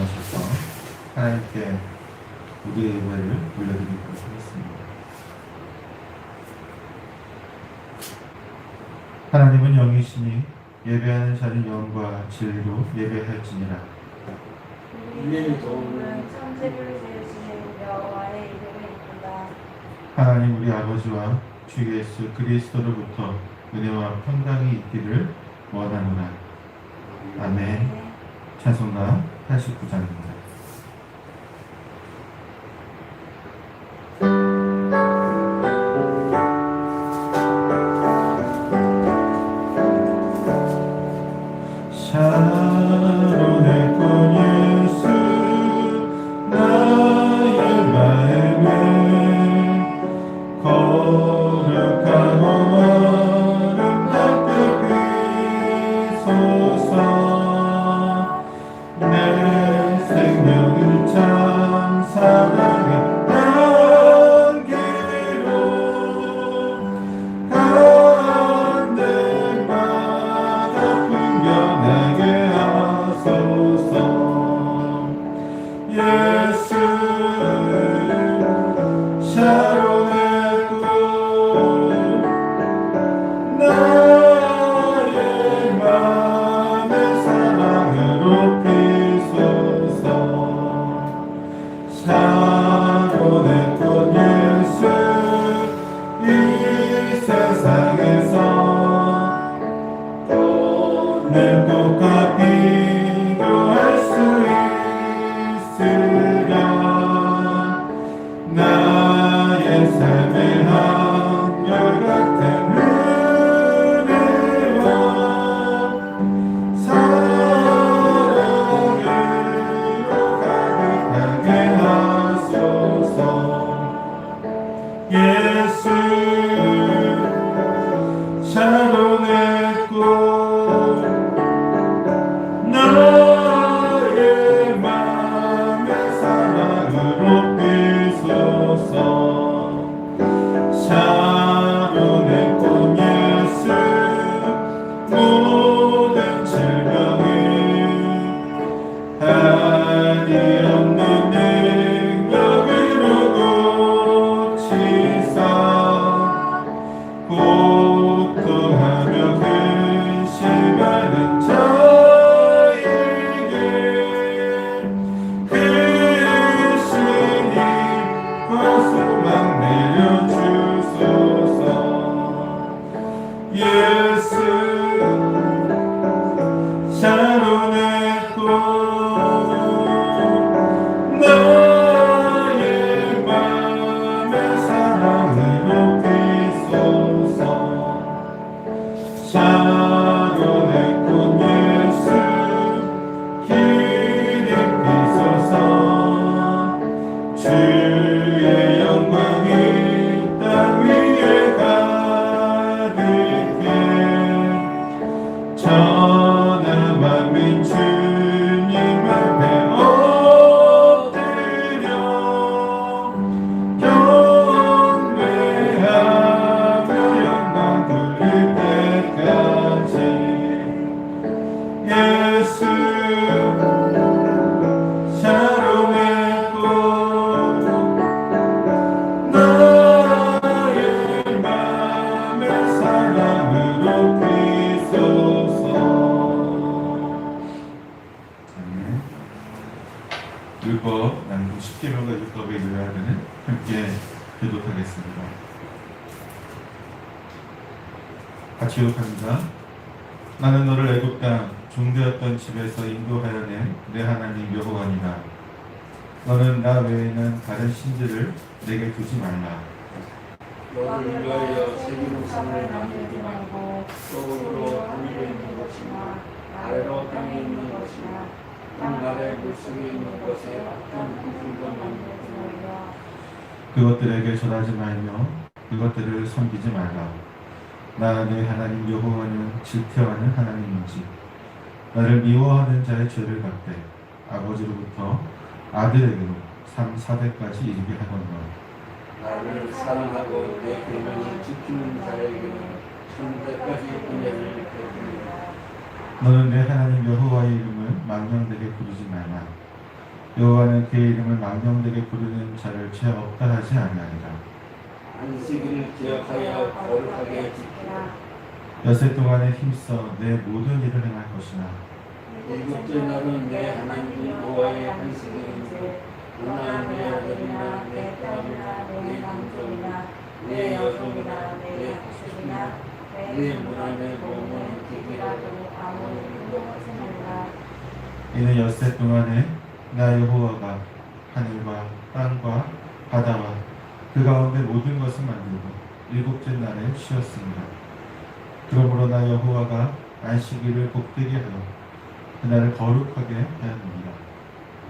일어나셔서 하나님께 우리의 예배를 올려드리도록 하겠습니다. 하나님은 영이시니 예배하는 자는 영과 진리로 예배할지니라. 우리의 도움은 천지를 지으신 여호와의 이름에 있다. 하나님 우리 아버지와 주 예수 그리스도로부터 은혜와 평강이 있기를 원하노라. 아멘. 찬송가 89장입니다. 샤론의 꽃 예수 나의 마음에 거룩하고 아름답게 비소서. 내 생명을 참 사랑해 율법 낭독 10계명과 율법에 이르러야 되는 함께 교독하겠습니다. 같이 교독합니다. 나는 너를 애굽 땅 종되었던 집에서 인도하여 낸 내 하나님 여호와니라. 너는 나 외에는 다른 신들을 내게 두지 말라. 너를 위하여 세계무상을 만들지 말고 속으로 하늘에 있는 것이나 아래로 땅에 있는 것이나 땅 아래 물속에 있는 것에 어떤 부품도 만들지 말라. 그것들에게 절하지 말며 그것들을 섬기지 말라. 나 내 하나님 여호와는 질투하는 하나님인지 나를 미워하는 자의 죄를 갚되 아버지로부터 아들에게로 3,4대까지 이르게 하거니와. 나를 사랑하고 내 계명을 지키는 자에게는 천대까지 은혜를 베푸리라. 너는 내 하나님 여호와의 이름을 망령되게 부르지 말라. 여호와는 그의 이름을 망령되게 부르는 자를 죄 없다 하지 아니하리라. 안식일을 기억하여 거룩하게 지키라. 엿새 동안에 힘써 내 모든 일을 행할 것이나 일곱째 날은 내 하나님 여호와의 안식일인데 너나 내 아들이나 내 딸이나 내 남종이나 내 여종이나 내 가축이나 내 문안의 몸은 기기라도 아무 일도 하지 말라. 이는 엿새 동안에 나 여호와가 하늘과 땅과 바다와 그 가운데 모든 것을 만들고 일곱째 날에 쉬었습니다. 그러므로 나 여호와가 안식일을 복되게 하여 그날을 거룩하게 하였느니라.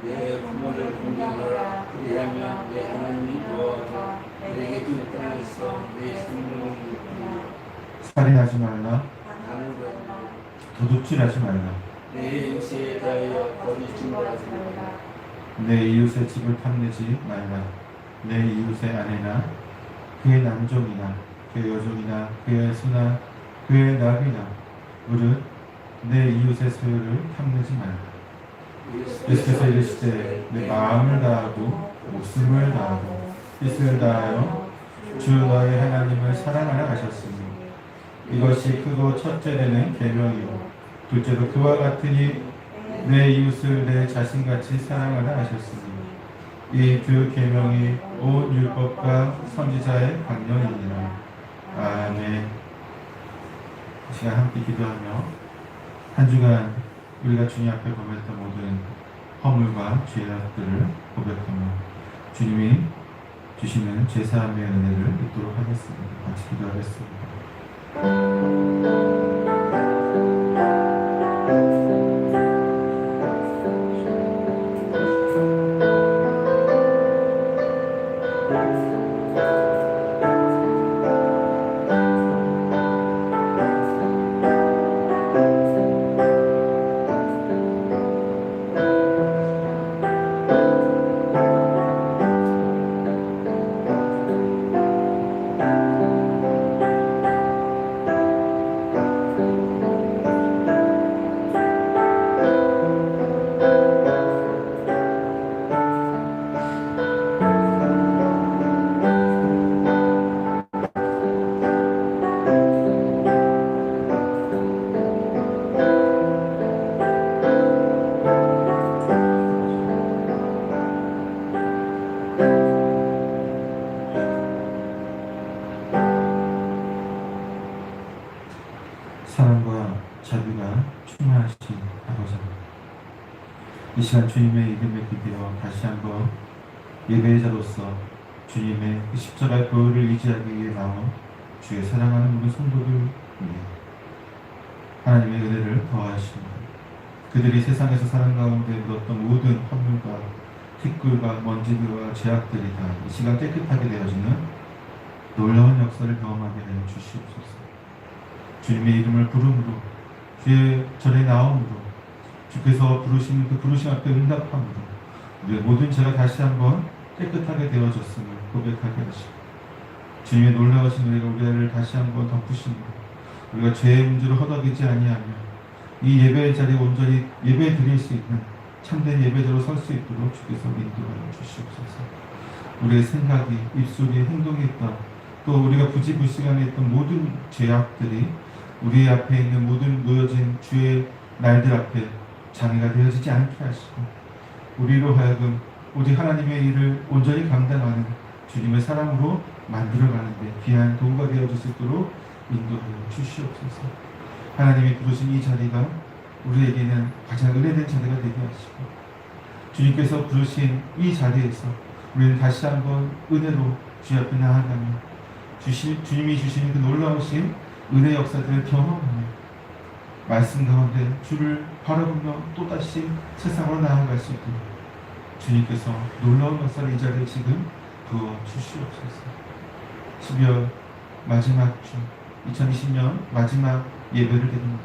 내 부모를 공경하라. 그리하면 내 하나님 여호와가 내게 줄 땅에서 내 생명을 이루리라. 살인하지 말라. 나는 그러나 도둑질하지 말라. 내 이웃에 대하여 거짓 증거하지 말라. 내 이웃의 집을 탐내지 말라. 내 이웃의 아내나 그의 남종이나 그의 여종이나 그의 소나 그의 나귀나 무릇 내 이웃의 소유를 탐내지 말라. 예수께서 이르시되 내 마음을 다하고 목숨을 다하고 뜻을 다하여 주 너의 하나님을 사랑하라 하셨으니 이것이 크고 첫째 되는 계명이요 둘째로 그와 같으니 내 이웃을 내 자신같이 사랑하라 하셨으니 이 두 계명이 온 율법과 선지자의 강령이니라. 아멘. 이 시간 함께 기도하며 한 주간 우리가 주님 앞에 범했던 모든 허물과 죄악들을 고백하며 주님이 주시는 제사함의 은혜를 입도록 하겠습니다. 같이 기도하겠습니다. 사랑과 자비가 충만하신 아버지, 이 시간 주님의 이름에 기대어 다시 한번 예배의 자로서 주님의 그 십자가의 보혈을 의지하기 위해 나와 주의 사랑하는 모든 성도들 위해 하나님의 은혜를 더하십니다. 그들이 세상에서 사는 가운데 묻었던 모든 허물과 티끌과 먼지들과 죄악들이 다 이 시간 깨끗하게 되어지는 놀라운 역사를 경험하게 하여 주시옵소서. 주님의 이름을 부름으로 주의 전에 나옴으로 주께서 부르시는 그 부르심 앞에 응답함으로 우리의 모든 죄가 다시 한번 깨끗하게 되어졌음을 고백하게 하시고 주님의 놀라우신 은혜가 우리를 다시 한번 덮으시므로 우리가 죄의 문제로 허덕이지 아니하며 이 예배의 자리에 온전히 예배 드릴 수 있는 참된 예배자로 설 수 있도록 주께서 인도하여 주시옵소서. 우리의 생각이, 입술이, 행동이 있다. 또 우리가 부지불식간에 했던 모든 죄악들이 우리 앞에 있는 모든 놓여진 주의 날들 앞에 장애가 되어지지 않게 하시고 우리로 하여금 오직 하나님의 일을 온전히 감당하는 주님의 사랑으로 만들어가는데 귀한 도구가 되어줄 수 있도록 인도하여 주시옵소서. 하나님이 부르신 이 자리가 우리에게는 가장 은혜된 자리가 되게 하시고 주님께서 부르신 이 자리에서 우리는 다시 한번 은혜로 주 앞에 나아가며 주님이 주시는 그 놀라우신 은혜 역사들을 경험하며 말씀 가운데 주를 바라보며 또다시 세상으로 나아갈 수 있도록 주님께서 놀라운 역사를 이 자리에 지금 부어 주시옵소서. 12월 마지막 주 2020년 마지막 예배를 드립니다.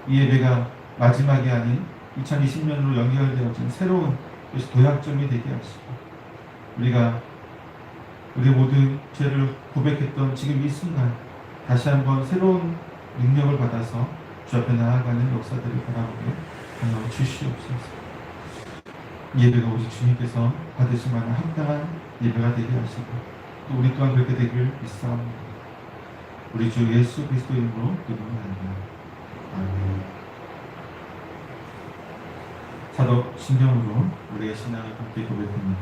이 예배가 마지막이 아닌 2020년으로 연결되어진 새로운 도약점이 되게 하시고 우리가 우리 모든 죄를 고백했던 지금 이 순간 다시 한번 새로운 능력을 받아서 주 앞에 나아가는 역사들을 바라보게 하여 주시옵소서. 예배가 오직 주님께서 받으실 만한 합당한 예배가 되게 하시고 또 우리 또한 그렇게 되기를 믿사옵니다. 우리 주 예수 그리스도 이름으로 기도합니다. 아멘. 사도 신경으로 우리의 신앙을 함께 고백합니다.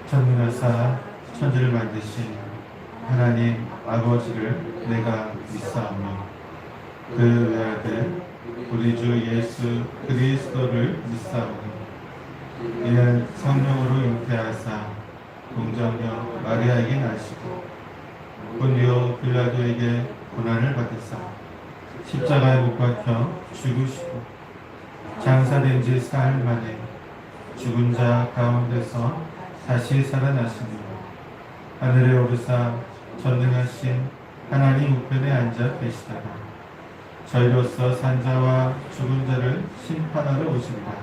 전능하사 천지를 만드신 하나님 아버지를 내가 믿사오며 그 외아들 우리 주 예수 그리스도를 믿사오니 이는 성령으로 잉태하사 동정녀 마리아에게 나시고 본디오 빌라도에게 고난을 받으사 십자가에 못 박혀 죽으시고 장사된 지 사흘 만에 죽은 자 가운데서 다시 살아나시며 하늘에 오르사 전능하신 하나님 우편에 앉아 계시다가 저희로서 산자와 죽은 자를 심판하러 오십니다.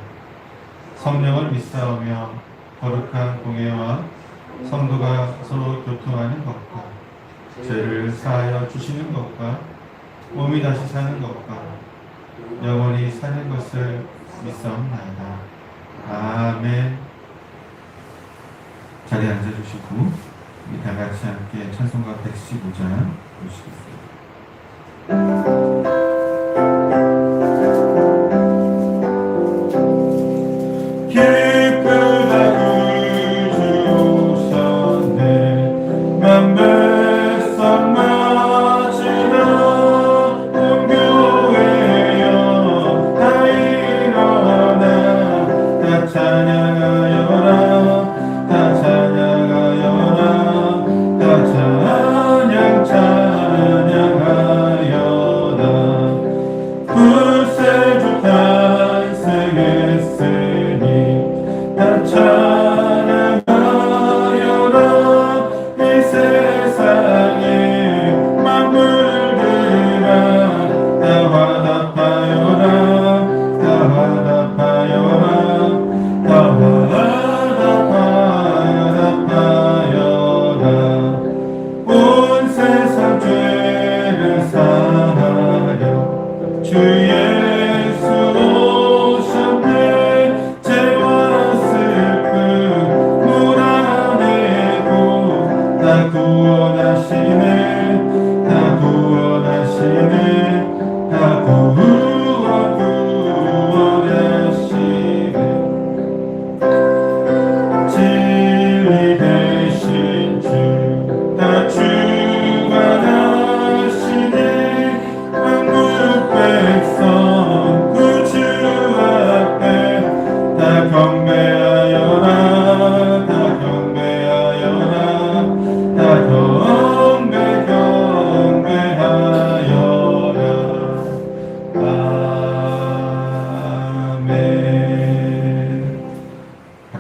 성령을 믿사오며 거룩한 공예와 성도가 서로 교통하는 것과 죄를 사하여 주시는 것과 몸이 다시 사는 것과 영원히 사는 것을 믿사옵나이다. 아멘. 자리에 앉아주시고 우리 다 같이 함께 찬송가 115장 보시겠습니다.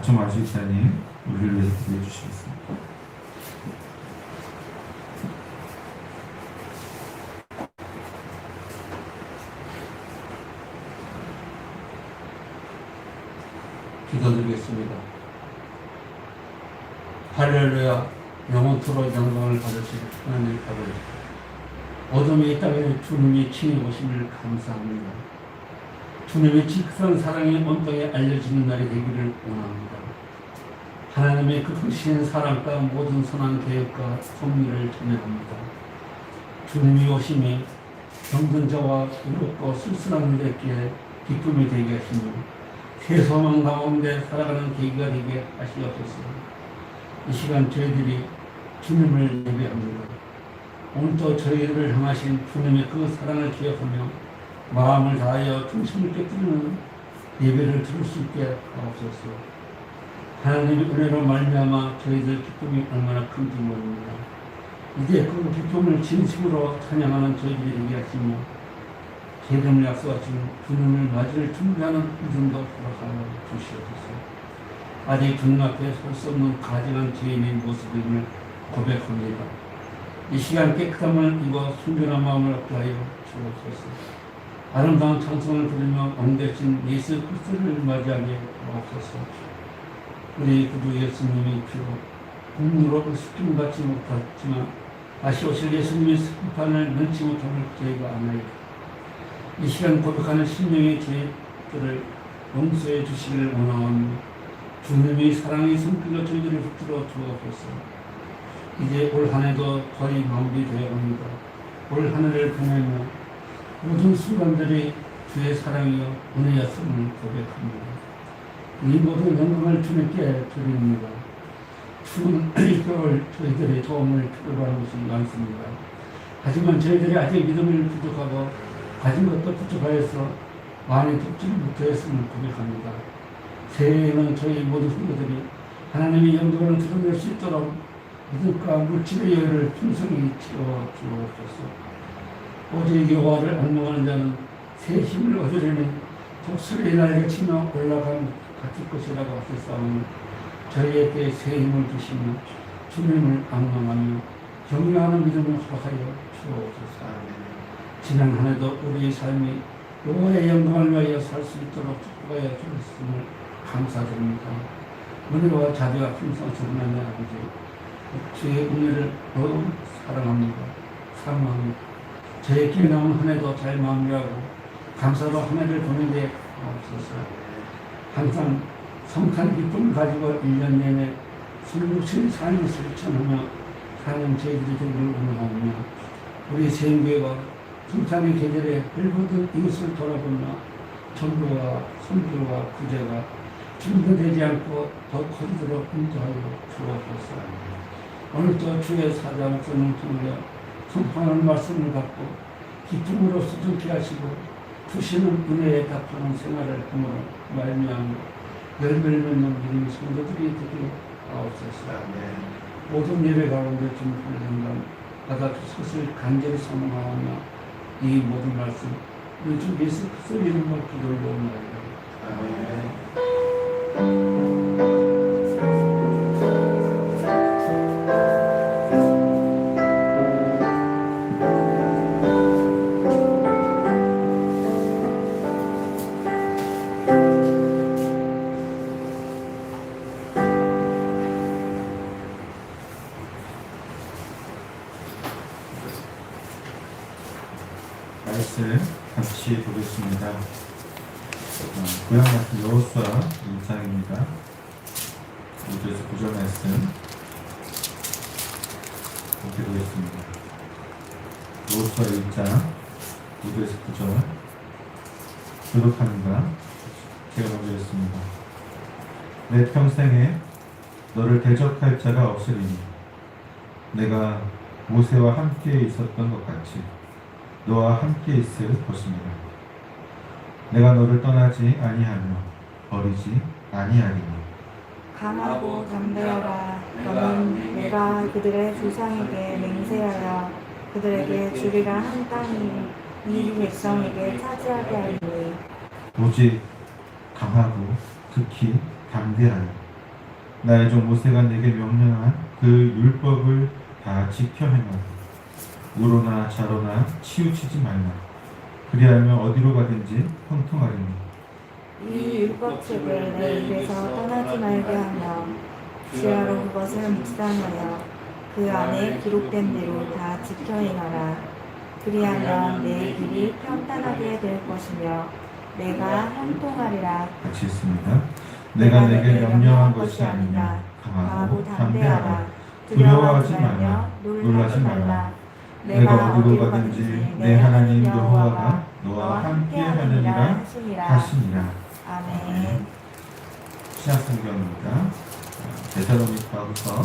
박종환 집사님 우리를 위해서 기도해 주시겠습니다. 기도드리겠습니다. 할렐루야. 영원토록 영광을 받으실 하나님 아버지, 어둠의 이 땅에 주님이 친히 오심을 감사합니다. 주님의 직선 사랑이 온 땅에 알려지는 날이 되기를 원합니다. 하나님의 그 크신 사랑과 모든 선한 계획과 섭리를 찬양합니다. 주님이 오심이 병든 자와 외롭고 쓸쓸한 이들에게 기쁨이 되게 하시며 새 소망 가운데 살아가는 계기가 되게 하시옵소서. 이 시간 저희들이 주님을 예배합니다. 오늘도 저희를 향하신 주님의 그 사랑을 기억하며 마음을 다하여 중심을 깨뜨리는 예배를 들을 수 있게 하옵소서. 하나님의 은혜로 말미암아 저희들 기쁨이 얼마나 큰지 모릅니다. 이제 그 기쁨을 진심으로 찬양하는 저희들이 되게 하시며 제이름을 약속하신 주님을 맞을 준비하는 믿음도 허락하여 주시옵소서. 아직 주님 앞에 설 수 없는 가증한 죄인의 모습임을 고백합니다. 이 시간 깨끗함을 입어 순전한 마음을 얻게 하여 주옵소서. 아름다운 찬송을 부르며 엉대신 예수 그리스도를 맞이하게 하옵소서. 우리 구주 예수님의 피로 국민으로 스킨 받지 못했지만 다시 오실 예수님의 심판을 면치 못함을 저희가 아나이다. 이 시간 고백하는 심령의 죄들을 용서해 주시기를 원하오며 주님의 사랑의 손길로 저희들을 붙들어 주옵소서. 이제 올 한해도 거의 마무리되어 갑니다. 올 한해를 보내며 모든 순간들이 주의 사랑이요 은혜였음을 고백합니다. 이 모든 영광을 주님께 드립니다. 추운 겨울 저희들의 도움을 필요로 하는 것이 많습니다. 하지만 저희들이 아직 믿음을 부족하고 가진 것도 부족하여서 많이 돕지를 못하였음을 고백합니다. 새해에는 저희 모든 성도들이 하나님의 영광을 드러낼 수 있도록 믿음과 물질의 여유를 풍성히 채워 주옵소서. 오직 여호와를 악망하는 자는 새 힘을 얻으려면 독수리의 날개 치며 올라간 같을 것이라고 하셨사오니 저희에게 새 힘을 주시며 주님을 악망하며 경외하는 믿음을 허락하여 주옵소서. 지난 한 해도 우리의 삶이 여호와의 영광을 위하여 살 수 있도록 축복하여 주셨음을 감사드립니다. 은혜와 자비와 풍성하신 하나님 아버지, 주의 은혜를 너무 사랑합니다. 사랑합니다. 저에게 나온 한 해도 잘 마무리하고 감사로 한 해를 보내게 하옵소서. 항상 성탄 기쁨을 가지고 1년 내내 숨죽인 삶을 실천하며 사는 저희들이 되기를 원하오며 우리 세인교회가 성탄의 계절에 별보던 이웃을 돌아보며 전도와 선교와 구제가 중단되지 않고 더 커지도록 인도하여 주옵소서. 오늘도 주의 사자를 통하여 선포하는 말씀을 받고 기쁨으로 수증케 하시고 주시는 은혜에 답하는 생활을 함으로 말미암아 열매를 맺는 믿음의 성도들이 되기를 하옵소서. 모든 예배 가운데 주님의 영광 받아주실 것을 간절히 소망하오며 이 모든 말씀 우리 주 예수 그리스도의 이름으로 기도를 올려드립니다. 말씀 같이 보겠습니다. 구약 말씀 여호수아 2장입니다. 5절에서 9절 말씀 이렇게 보겠습니다. 여호수아 1장 5절에서 9절 교독합니다. 제가 먼저 읽습니다. 내 평생에 너를 대적할 자가 없으리니 내가 모세와 함께 있었던 것 같이 너와 함께 있을 것입니다. 내가 너를 떠나지 아니하며 버리지 아니하리니 강하고 담대하라. 너는 내가 그들의 조상에게 맹세하여 그들에게 주리라 한 땅이 이 백성에게 차지하게 하리니 오직 강하고 극히 담대하여 나의 종 모세가 내게 명령한 그 율법을 다 지켜 행하고 우로나 좌로나 치우치지 말라. 그리하면 어디로 가든지 형통하리니 이 율법책을 내 입에서 떠나지 말게 하며 주야로 그것을 묵상하여 그 안에 기록된 대로 다 지켜 행하라. 그리하면 내 길이 평탄하게 될 것이며 내가 형통하리라. 같이 있습니다. 내가 내게 명령한 것이 아니냐 강하고 담대하라. 두려워하지 말라. 놀라지 말라. 내가 어디로 가든지 내 하나님 여호와가 너와 함께 하느니라 하시니라. 아멘. 신약성경입니다. 데살로니가후서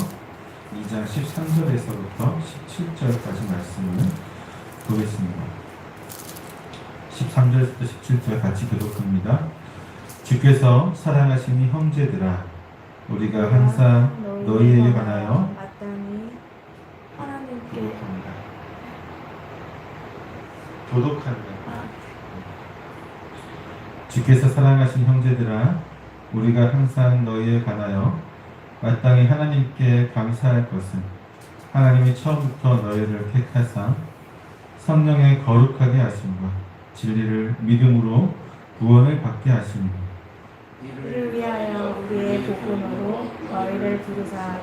2장 13절에서부터 17절까지 말씀을 보겠습니다. 13절에서부터 17절 같이 교독합니다. 주께서 사랑하시니 형제들아 우리가 항상 너희에게 관하여 마땅히 하나님께 교독한다. 주께서 사랑하신 형제들아 우리가 항상 너희에 관하여 마땅히 하나님께 감사할 것은 하나님이 처음부터 너희를 택하사 성령의 거룩하게 하심과 진리를 믿음으로 구원을 받게 하시니 이를 위하여 우리의 복음으로 너희를 부르사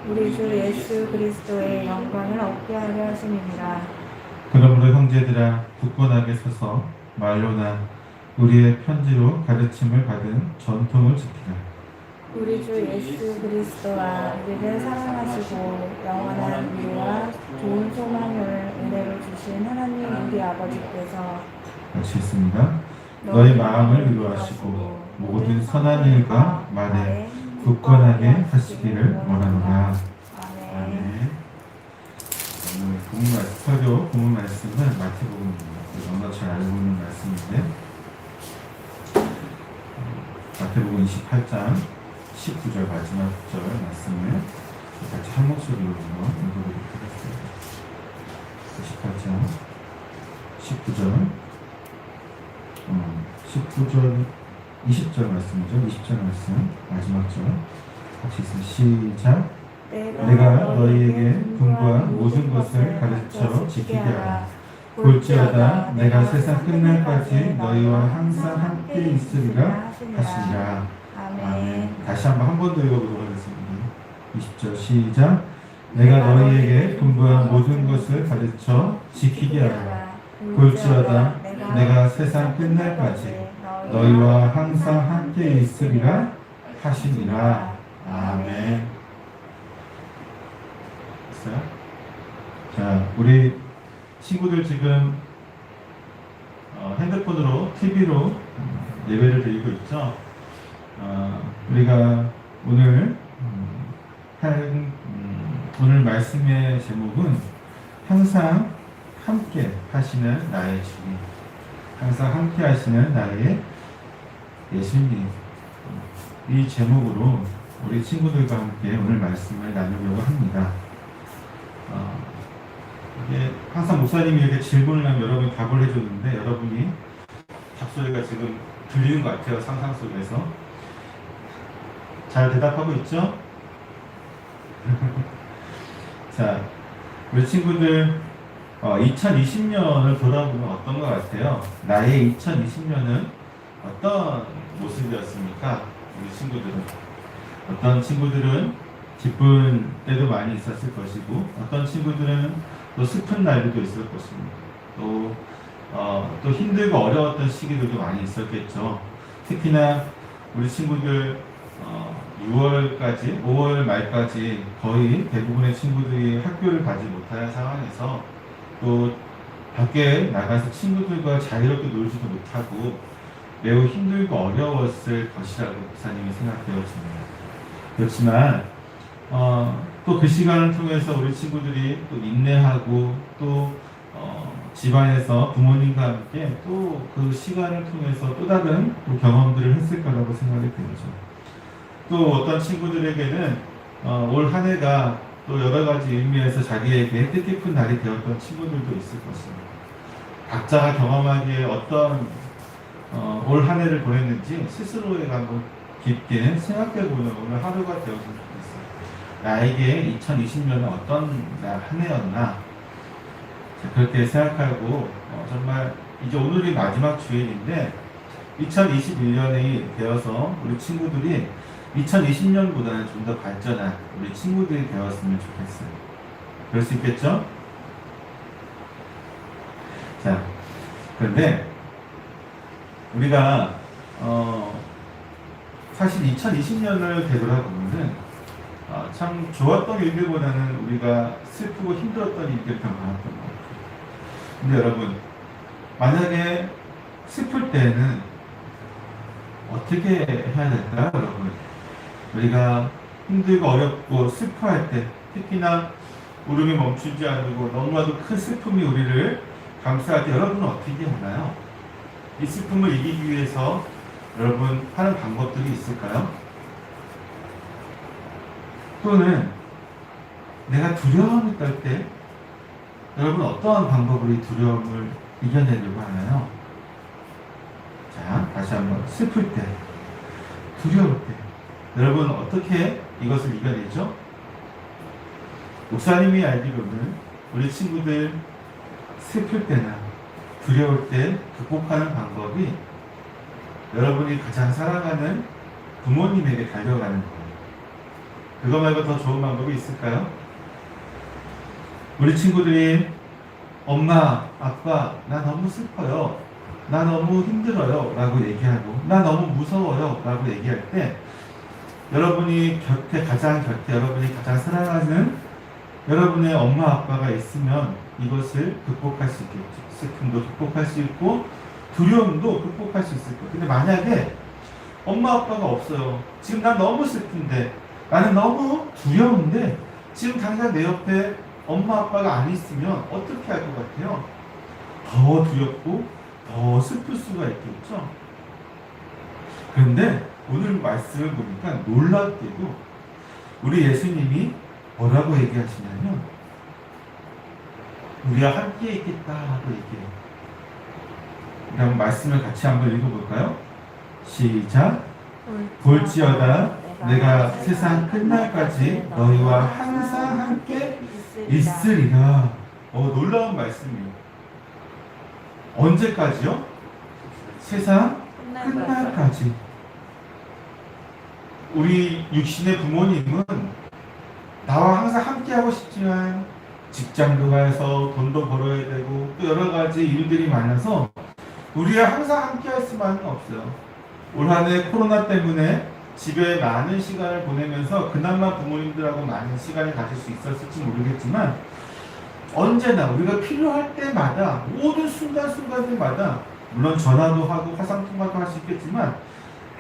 우리 주 예수 그리스도의 영광을 얻게 하려 하심이니라. 그러므로 형제들아 굳건하게 서서 말로나 우리의 편지로 가르침을 받은 전통을 지키라. 우리 주 예수 그리스도와 우리를 사랑하시고 영원한 위로와 좋은 소망을 은혜로 주신 하나님 우리 아버지께서 같이 있습니다. 너희 마음을 위로하시고 모든 선한 일과 말에 굳건하게 하시기를 원하노라. 아멘. 아멘. 오늘 설교 본문 말씀은 마태복음입니다. 너무나 잘 알고 있는 말씀인데 마태복음 28장 19절 마지막 절 말씀을 같이 한 목소리로 읽어보도록 하겠습니다. 28장 19절 19절 20절 말씀이죠. 20절 말씀 마지막 절 같이 있으면 시작. 내가 너희에게 분부한 모든 것을 가르쳐 지키게 하라. 볼지어다 내가 세상 끝날까지 너희와 항상 함께 있으리라 하시니라. 아멘. 다시 한 번 더 읽어보도록 하겠습니다. 20절 시작. 내가 너희에게 분부한 모든 것을 가르쳐 지키게 하라. 볼지어다 내가 세상 끝날까지 너희와 항상 함께 있으리라 하시니라. 아멘. 됐어요? 자, 우리 친구들 지금 핸드폰으로, TV로 예배를 드리고 있죠. 우리가 오늘 오늘 말씀의 제목은 항상 함께 하시는 나의 주님, 항상 함께 하시는 나의 예수님. 이 제목으로 우리 친구들과 함께 오늘 말씀을 나누려고 합니다. 이게 항상 목사님이 이렇게 질문을 하면 여러분이 답을 해줬는데 여러분이 답소리가 지금 들리는 것 같아요. 상상 속에서 잘 대답하고 있죠? 자, 우리 친구들 2020년을 돌아보면 어떤 것 같아요? 나의 2020년은 어떤 모습이었습니까? 우리 친구들은 어떤 친구들은 기쁜 때도 많이 있었을 것이고 어떤 친구들은 또 슬픈 날들도 있을 것입니다. 또 힘들고 어려웠던 시기들도 많이 있었겠죠. 특히나 우리 친구들 6월까지 5월 말까지 거의 대부분의 친구들이 학교를 가지 못할 상황에서 또 밖에 나가서 친구들과 자유롭게 놀지도 못하고 매우 힘들고 어려웠을 것이라고 목사님이 생각되어집니다. 그렇지만 또 그 시간을 통해서 우리 친구들이 또 인내하고 또 집안에서 부모님과 함께 또 그 시간을 통해서 또 다른 또 경험들을 했을 거라고 생각이 되죠. 또 어떤 친구들에게는 올 한 해가 또 여러 가지 의미에서 자기에게 뜻깊은 날이 되었던 친구들도 있을 것입니다. 각자가 경험하기에 어떤 올 한 해를 보냈는지 스스로에게 한번 깊게 생각해보는 오늘 하루가 되었으면 좋겠어요. 나에게 2020년은 어떤 한 해였나? 그렇게 생각하고 정말 이제 오늘이 마지막 주일인데 2021년이 되어서 우리 친구들이 2020년보다는 좀 더 발전한 우리 친구들이 되었으면 좋겠어요. 그럴 수 있겠죠? 자, 그런데 우리가 사실 2020년을 되돌아보면은 참 좋았던 일들보다는 우리가 슬프고 힘들었던 일들이 더 많았던 것 같아요. 근데 여러분, 만약에 슬플 때는 어떻게 해야 될까요, 여러분? 우리가 힘들고 어렵고 슬퍼할 때, 특히나 울음이 멈추지 않고 너무나도 큰 슬픔이 우리를 감싸할 때 여러분은 어떻게 하나요? 이 슬픔을 이기기 위해서 여러분 하는 방법들이 있을까요? 또는 내가 두려움이 떨 때 여러분 어떠한 방법으로 이 두려움을 이겨내려고 하나요? 자, 다시 한번 슬플 때, 두려울 때 여러분 어떻게 이것을 이겨내죠? 목사님이 알기로는 우리 친구들 슬플 때나 두려울 때 극복하는 방법이 여러분이 가장 사랑하는 부모님에게 달려가는 거예요. 그거 말고 더 좋은 방법이 있을까요? 우리 친구들이 엄마, 아빠, 나 너무 슬퍼요. 나 너무 힘들어요 라고 얘기하고 나 너무 무서워요 라고 얘기할 때 여러분이 여러분이 가장 사랑하는 여러분의 엄마 아빠가 있으면 이것을 극복할 수 있겠죠. 슬픔도 극복할 수 있고 두려움도 극복할 수 있을 거예요. 근데 만약에 엄마 아빠가 없어요. 지금 난 너무 슬픈데 나는 너무 두려운데 지금 당장 내 옆에 엄마 아빠가 안 있으면 어떻게 할 것 같아요? 더 두렵고 더 슬플 수가 있겠죠. 그런데 오늘 말씀을 보니까 놀랍게도 우리 예수님이 뭐라고 얘기하시냐면 우리와 함께 있겠다 하고 얘기해요. 그럼 말씀을 같이 한번 읽어볼까요? 시작. 볼지어다 내가 세상 끝날까지 너희와 항상 함께 있으리라. 놀라운 말씀이에요. 언제까지요? 세상 끝날까지. 우리 육신의 부모님은 나와 항상 함께하고 싶지만 직장도 가서 돈도 벌어야 되고 또 여러 가지 일들이 많아서 우리가 항상 함께할 수만은 없어요. 올 한 해 코로나 때문에 집에 많은 시간을 보내면서 그나마 부모님들하고 많은 시간을 가질 수 있었을지 모르겠지만 언제나 우리가 필요할 때마다 모든 순간순간들마다 물론 전화도 하고 화상통화도 할 수 있겠지만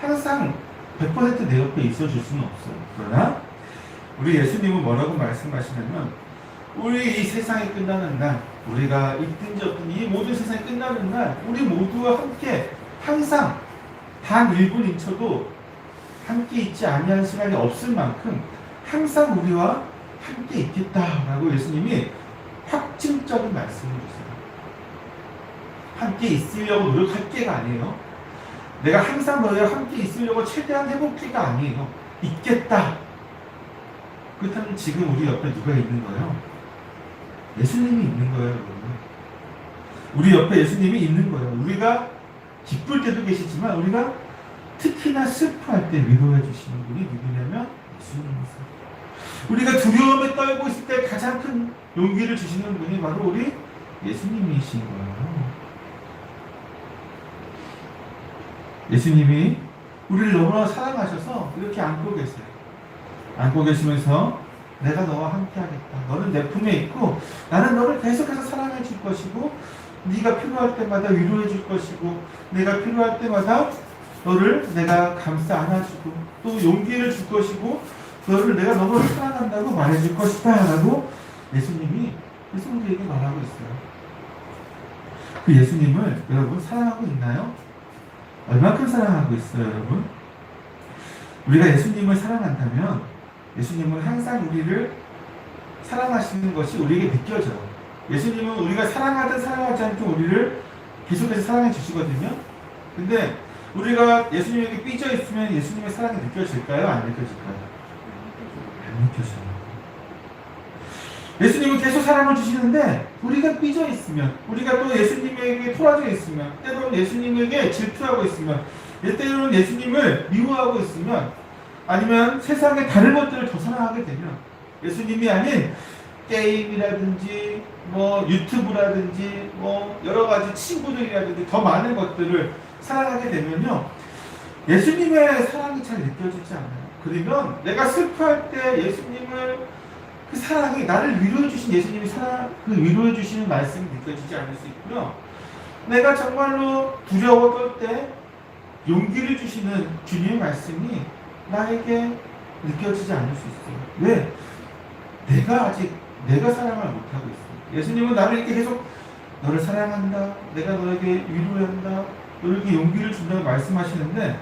항상 100% 내 옆에 있어줄 수는 없어요. 그러나 우리 예수님은 뭐라고 말씀하시냐면 우리 이 세상이 끝나는 날 우리가 있든지 없든지 이 모든 세상이 끝나는 날 우리 모두와 함께 항상 단 1분 1초도 함께 있지 아니하는 시간이 없을 만큼 항상 우리와 함께 있겠다라고 예수님이 확증적인 말씀을 주세요. 함께 있으려고 노력할 게가 아니에요. 내가 항상 너희와 함께 있으려고 최대한 해볼 게가 아니에요. 있겠다. 그렇다면 지금 우리 옆에 누가 있는 거예요? 예수님이 있는 거예요, 여러분. 우리 옆에 예수님이 있는 거예요. 우리가 기쁠 때도 계시지만 우리가 특히나 슬퍼할 때 위로해 주시는 분이 누구냐면 예수님이세요. 우리가 두려움에 떨고 있을 때 가장 큰 용기를 주시는 분이 바로 우리 예수님이신 거예요. 예수님이 우리를 너무나 사랑하셔서 이렇게 안고 계세요. 안고 계시면서 내가 너와 함께 하겠다. 너는 내 품에 있고 나는 너를 계속해서 사랑해 줄 것이고 네가 필요할 때마다 위로해 줄 것이고 내가 필요할 때마다 너를 내가 감싸 안아주고 또 용기를 줄 것이고 너를 내가 너무 사랑한다고 말해줄 것이다 라고 예수님이 성도에게 말하고 있어요. 그 예수님을 여러분 사랑하고 있나요? 얼마큼 사랑하고 있어요, 여러분? 우리가 예수님을 사랑한다면 예수님은 항상 우리를 사랑하시는 것이 우리에게 느껴져요. 예수님은 우리가 사랑하든 사랑하지 않든 우리를 계속해서 사랑해 주시거든요. 근데 우리가 예수님에게 삐져 있으면 예수님의 사랑이 느껴질까요? 안 느껴질까요? 안 느껴져요. 예수님은 계속 사랑을 주시는데 우리가 삐져 있으면 우리가 또 예수님에게 토라져 있으면 때로는 예수님에게 질투하고 있으면 때로는 예수님을 미워하고 있으면 아니면 세상의 다른 것들을 더 사랑하게 되면 예수님이 아닌 게임이라든지 뭐 유튜브라든지 뭐 여러 가지 친구들이라든지 더 많은 것들을 사랑하게 되면요 예수님의 사랑이 잘 느껴지지 않아요. 그러면 내가 슬퍼할 때 예수님을 그 사랑이 나를 위로해 주신 예수님이 그 위로해 주시는 말씀이 느껴지지 않을 수 있고요. 내가 정말로 두려워 떨 때 용기를 주시는 주님의 말씀이 나에게 느껴지지 않을 수 있어요. 왜? 내가 사랑을 못하고 있어요. 예수님은 나를 이렇게 계속 너를 사랑한다. 내가 너에게 위로한다. 너에게 용기를 준다고 말씀하시는데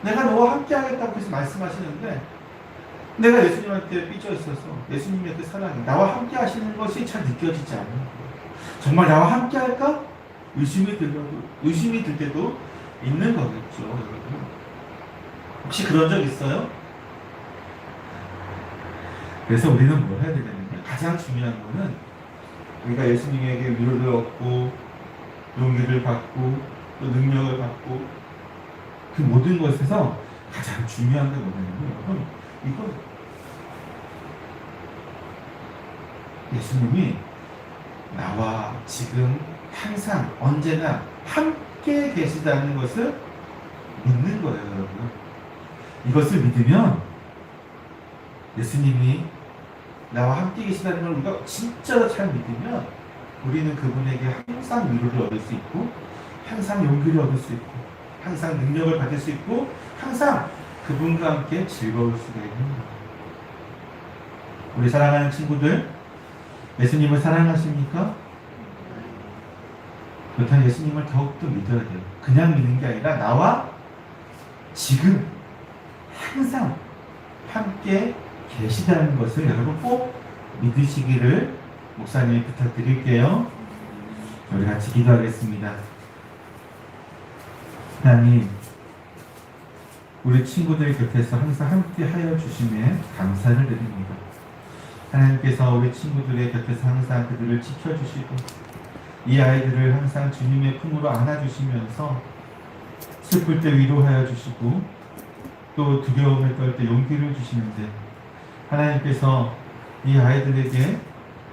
내가 너와 함께 하겠다고 계속 말씀하시는데 내가 예수님한테 삐져 있어서 예수님의 그 사랑이 나와 함께 하시는 것이 잘 느껴지지 않는 거예요. 정말 나와 함께 할까? 의심이 들 때도 있는 거겠죠, 여러분. 혹시 그런 적 있어요? 그래서 우리는 뭘 해야 되냐면 가장 중요한 거는 우리가 예수님에게 위로를 얻고 용기를 받고 또 능력을 받고 그 모든 것에서 가장 중요한 게 뭐냐면 여러분 이거 예수님이 나와 지금 항상 언제나 함께 계시다는 것을 믿는 거예요, 여러분. 이것을 믿으면 예수님이 나와 함께 계시다는 걸 우리가 진짜로 잘 믿으면 우리는 그분에게 항상 위로를 얻을 수 있고 항상 용기를 얻을 수 있고 항상 능력을 받을 수 있고 항상 그분과 함께 즐거울 수가 있는 거예요. 우리 사랑하는 친구들, 예수님을 사랑하십니까? 그렇다면 예수님을 더욱더 믿어야 돼요. 그냥 믿는 게 아니라 나와 지금 항상 함께 계시다는 것을 여러분 꼭 믿으시기를 목사님이 부탁드릴게요. 우리 같이 기도하겠습니다. 하나님, 우리 친구들 곁에서 항상 함께 하여 주심에 감사를 드립니다. 하나님께서 우리 친구들의 곁에서 항상 그들을 지켜주시고 이 아이들을 항상 주님의 품으로 안아주시면서 슬플 때 위로하여 주시고 또 두려움을 떨 때 용기를 주시는데 하나님께서 이 아이들에게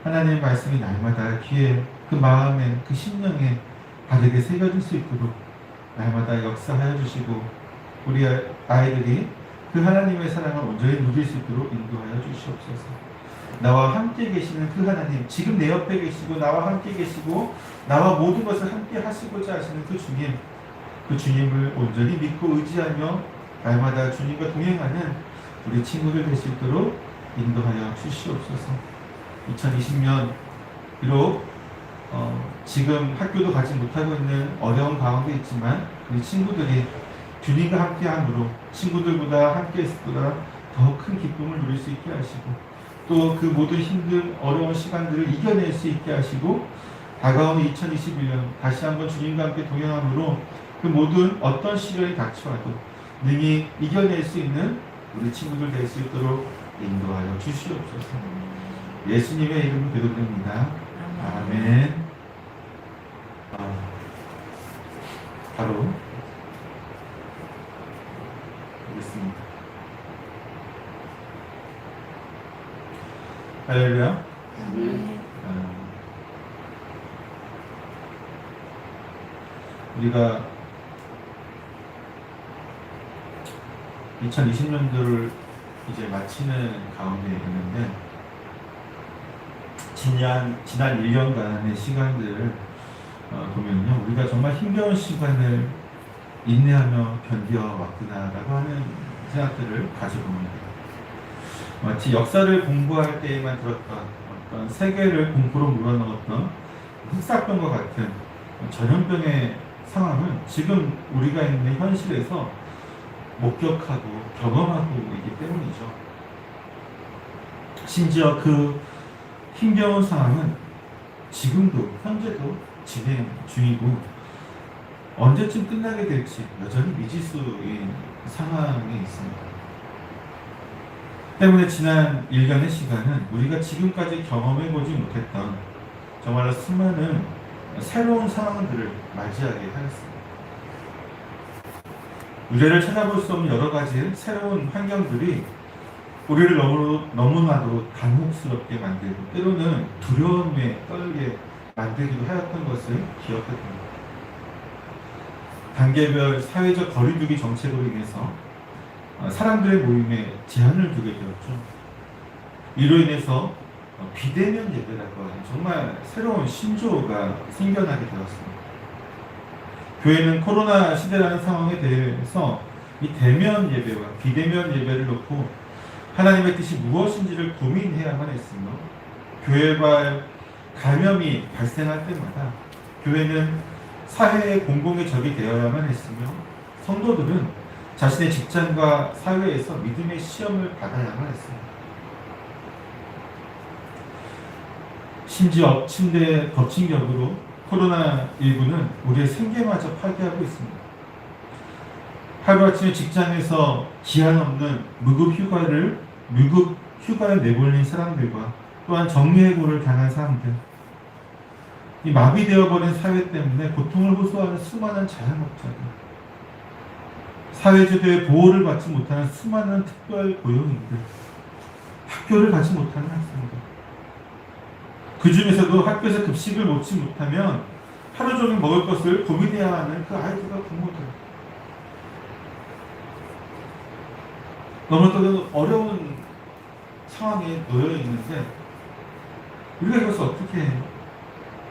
하나님의 말씀이 날마다 귀에 그 마음에 그 심령에 바르게 새겨질 수 있도록 날마다 역사하여 주시고 우리 아이들이 그 하나님의 사랑을 온전히 누릴 수 있도록 인도하여 주시옵소서. 나와 함께 계시는 그 하나님, 지금 내 옆에 계시고 나와 함께 계시고 나와 모든 것을 함께 하시고자 하시는 그 주님, 그 주님을 온전히 믿고 의지하며 날마다 주님과 동행하는 우리 친구들 될 수 있도록 인도하여 주시옵소서. 2020년 비록 지금 학교도 가지 못하고 있는 어려운 가운데 있지만 우리 친구들이 주님과 함께함으로 친구들보다 함께 있을 때보다 더 큰 기쁨을 누릴 수 있게 하시고 또 그 모든 힘든 어려운 시간들을 이겨낼 수 있게 하시고 다가오는 2021년 다시 한번 주님과 함께 동행함으로 그 모든 어떤 시련이 닥쳐와도 능히 이겨낼 수 있는 우리 친구들 될 수 있도록 인도하여 주시옵소서. 예수님의 이름으로 기도드립니다. 아멘. 바로 보겠습니다. 할렐루야. 우리가 2020년도를 이제 마치는 가운데 있는데 지난 1년간의 시간들을 보면요, 우리가 정말 힘겨운 시간을 인내하며 견뎌왔구나라고 하는 생각들을 가져봅니다. 마치 역사를 공부할 때에만 들었던 어떤 세계를 공포로 물어넣었던 흑사병과 같은 전염병의 상황은 지금 우리가 있는 현실에서 목격하고 경험하고 있기 때문이죠. 심지어 그 힘겨운 상황은 지금도 현재도 진행 중이고 언제쯤 끝나게 될지 여전히 미지수인 상황에 있습니다. 때문에 지난 1년의 시간은 우리가 지금까지 경험해보지 못했던 정말로 수많은 새로운 상황들을 맞이하게 하였습니다. 미래를 찾아볼 수 없는 여러 가지 새로운 환경들이 우리를 너무나도 당혹스럽게 만들고 때로는 두려움에 떨게 만들기도 하였던 것을 기억해 봅니다. 단계별 사회적 거리두기 정책으로 인해서 사람들의 모임에 제한을 두게 되었죠. 이로 인해서 비대면 예배라고 하는 정말 새로운 신조어가 생겨나게 되었습니다. 교회는 코로나 시대라는 상황에 대해서 이 대면 예배와 비대면 예배를 놓고 하나님의 뜻이 무엇인지를 고민해야만 했으며 교회와 감염이 발생할 때마다 교회는 사회의 공공의 적이 되어야만 했으며 성도들은 자신의 직장과 사회에서 믿음의 시험을 받아야만 했습니다. 심지어 덮친 격으로 코로나19는 우리의 생계마저 파괴하고 있습니다. 하루아침에 직장에서 기한 없는 무급 휴가에 내몰린 사람들과 또한 정리해고를 당한 사람들, 이 마비되어버린 사회 때문에 고통을 호소하는 수많은 자영업자들, 사회제도의 보호를 받지 못하는 수많은 특별 고용인들, 학교를 가지 못하는 학생들, 그 중에서도 학교에서 급식을 먹지 못하면 하루 종일 먹을 것을 고민해야 하는 그 아이들과 부모들. 너무나도 어려운 상황에 놓여 있는데 우리가 이것을 어떻게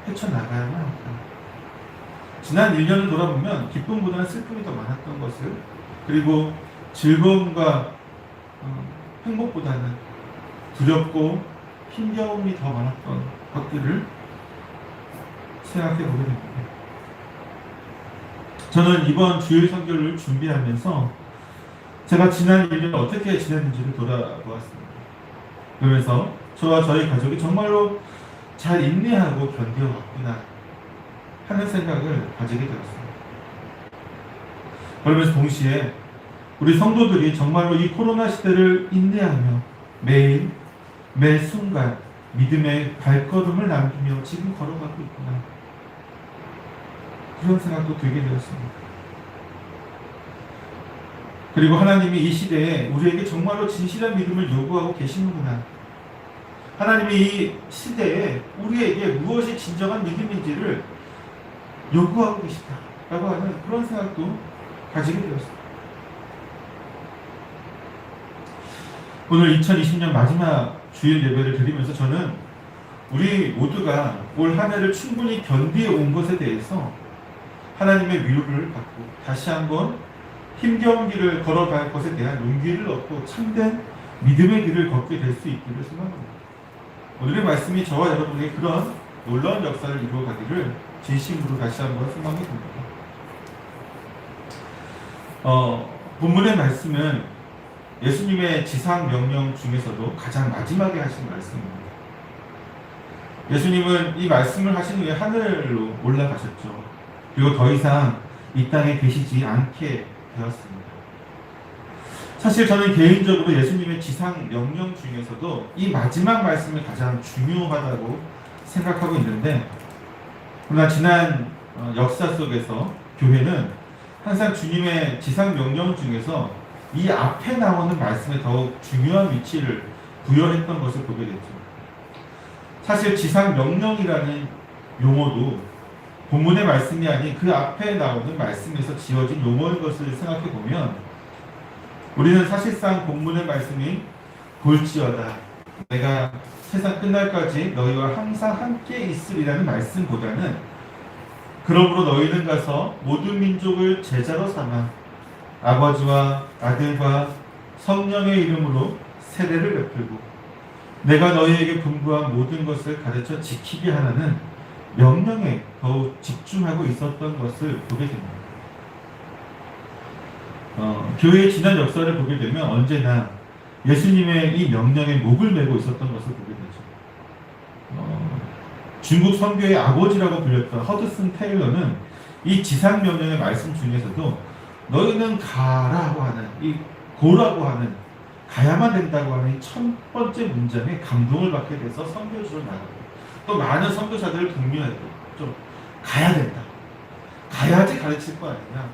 헤쳐나가야만 할까? 지난 1년을 돌아보면 기쁨보다는 슬픔이 더 많았던 것을, 그리고 즐거움과 행복보다는 두렵고 힘겨움이 더 많았던 것들을 생각해 보게 됩니다. 저는 이번 주일 선교를 준비하면서 제가 지난 1년 어떻게 지냈는지를 돌아보았습니다. 그러면서 저와 저희 가족이 정말로 잘 인내하고 견뎌왔구나 하는 생각을 가지게 되었습니다. 그러면서 동시에 우리 성도들이 정말로 이 코로나 시대를 인내하며 매일 매 순간 믿음의 발걸음을 남기며 지금 걸어가고 있구나, 그런 생각도 들게 되었습니다. 그리고 하나님이 이 시대에 우리에게 정말로 진실한 믿음을 요구하고 계시는구나, 하나님이 이 시대에 우리에게 무엇이 진정한 믿음인지를 요구하고 계시다라고 하는 그런 생각도 가지게 되었습니다. 오늘 2020년 마지막 주일 예배를 드리면서 저는 우리 모두가 올 한 해를 충분히 견디어온 것에 대해서 하나님의 위로를 받고 다시 한번 힘겨운 길을 걸어갈 것에 대한 용기를 얻고 참된 믿음의 길을 걷게 될 수 있기를 소망합니다. 오늘의 말씀이 저와 여러분에게 그런 놀라운 역사를 이루어가기를 진심으로 다시 한번 소망해 봅니다. 본문의 말씀은 예수님의 지상 명령 중에서도 가장 마지막에 하신 말씀입니다. 예수님은 이 말씀을 하신 후에 하늘로 올라가셨죠. 그리고 더 이상 이 땅에 계시지 않게 되었습니다. 사실 저는 개인적으로 예수님의 지상 명령 중에서도 이 마지막 말씀이 가장 중요하다고 생각하고 있는데, 그러나 지난 역사 속에서 교회는 항상 주님의 지상 명령 중에서 이 앞에 나오는 말씀에 더욱 중요한 위치를 부여했던 것을 보게 됐죠. 사실 지상 명령이라는 용어도 본문의 말씀이 아닌 그 앞에 나오는 말씀에서 지어진 용어인 것을 생각해 보면, 우리는 사실상 본문의 말씀이 볼지어다 내가 세상 끝날까지 너희와 항상 함께 있으리라는 말씀보다는 그러므로 너희는 가서 모든 민족을 제자로 삼아 아버지와 아들과 성령의 이름으로 세례를 베풀고 내가 너희에게 분부한 모든 것을 가르쳐 지키게 하라는 명령에 더욱 집중하고 있었던 것을 보게 됩니다. 교회의 지난 역사를 보게 되면 언제나 예수님의 이 명령에 목을 메고 있었던 것을 보게 되죠. 중국 선교의 아버지라고 불렸던 허드슨 테일러는 이 지상 명령의 말씀 중에서도 너희는 가라고 하는, 이 고라고 하는, 가야만 된다고 하는 이 첫 번째 문장에 감동을 받게 돼서 선교지로 나가고, 또 많은 선교사들을 독려했고, 좀 가야 된다, 가야지 가르칠 거 아니냐,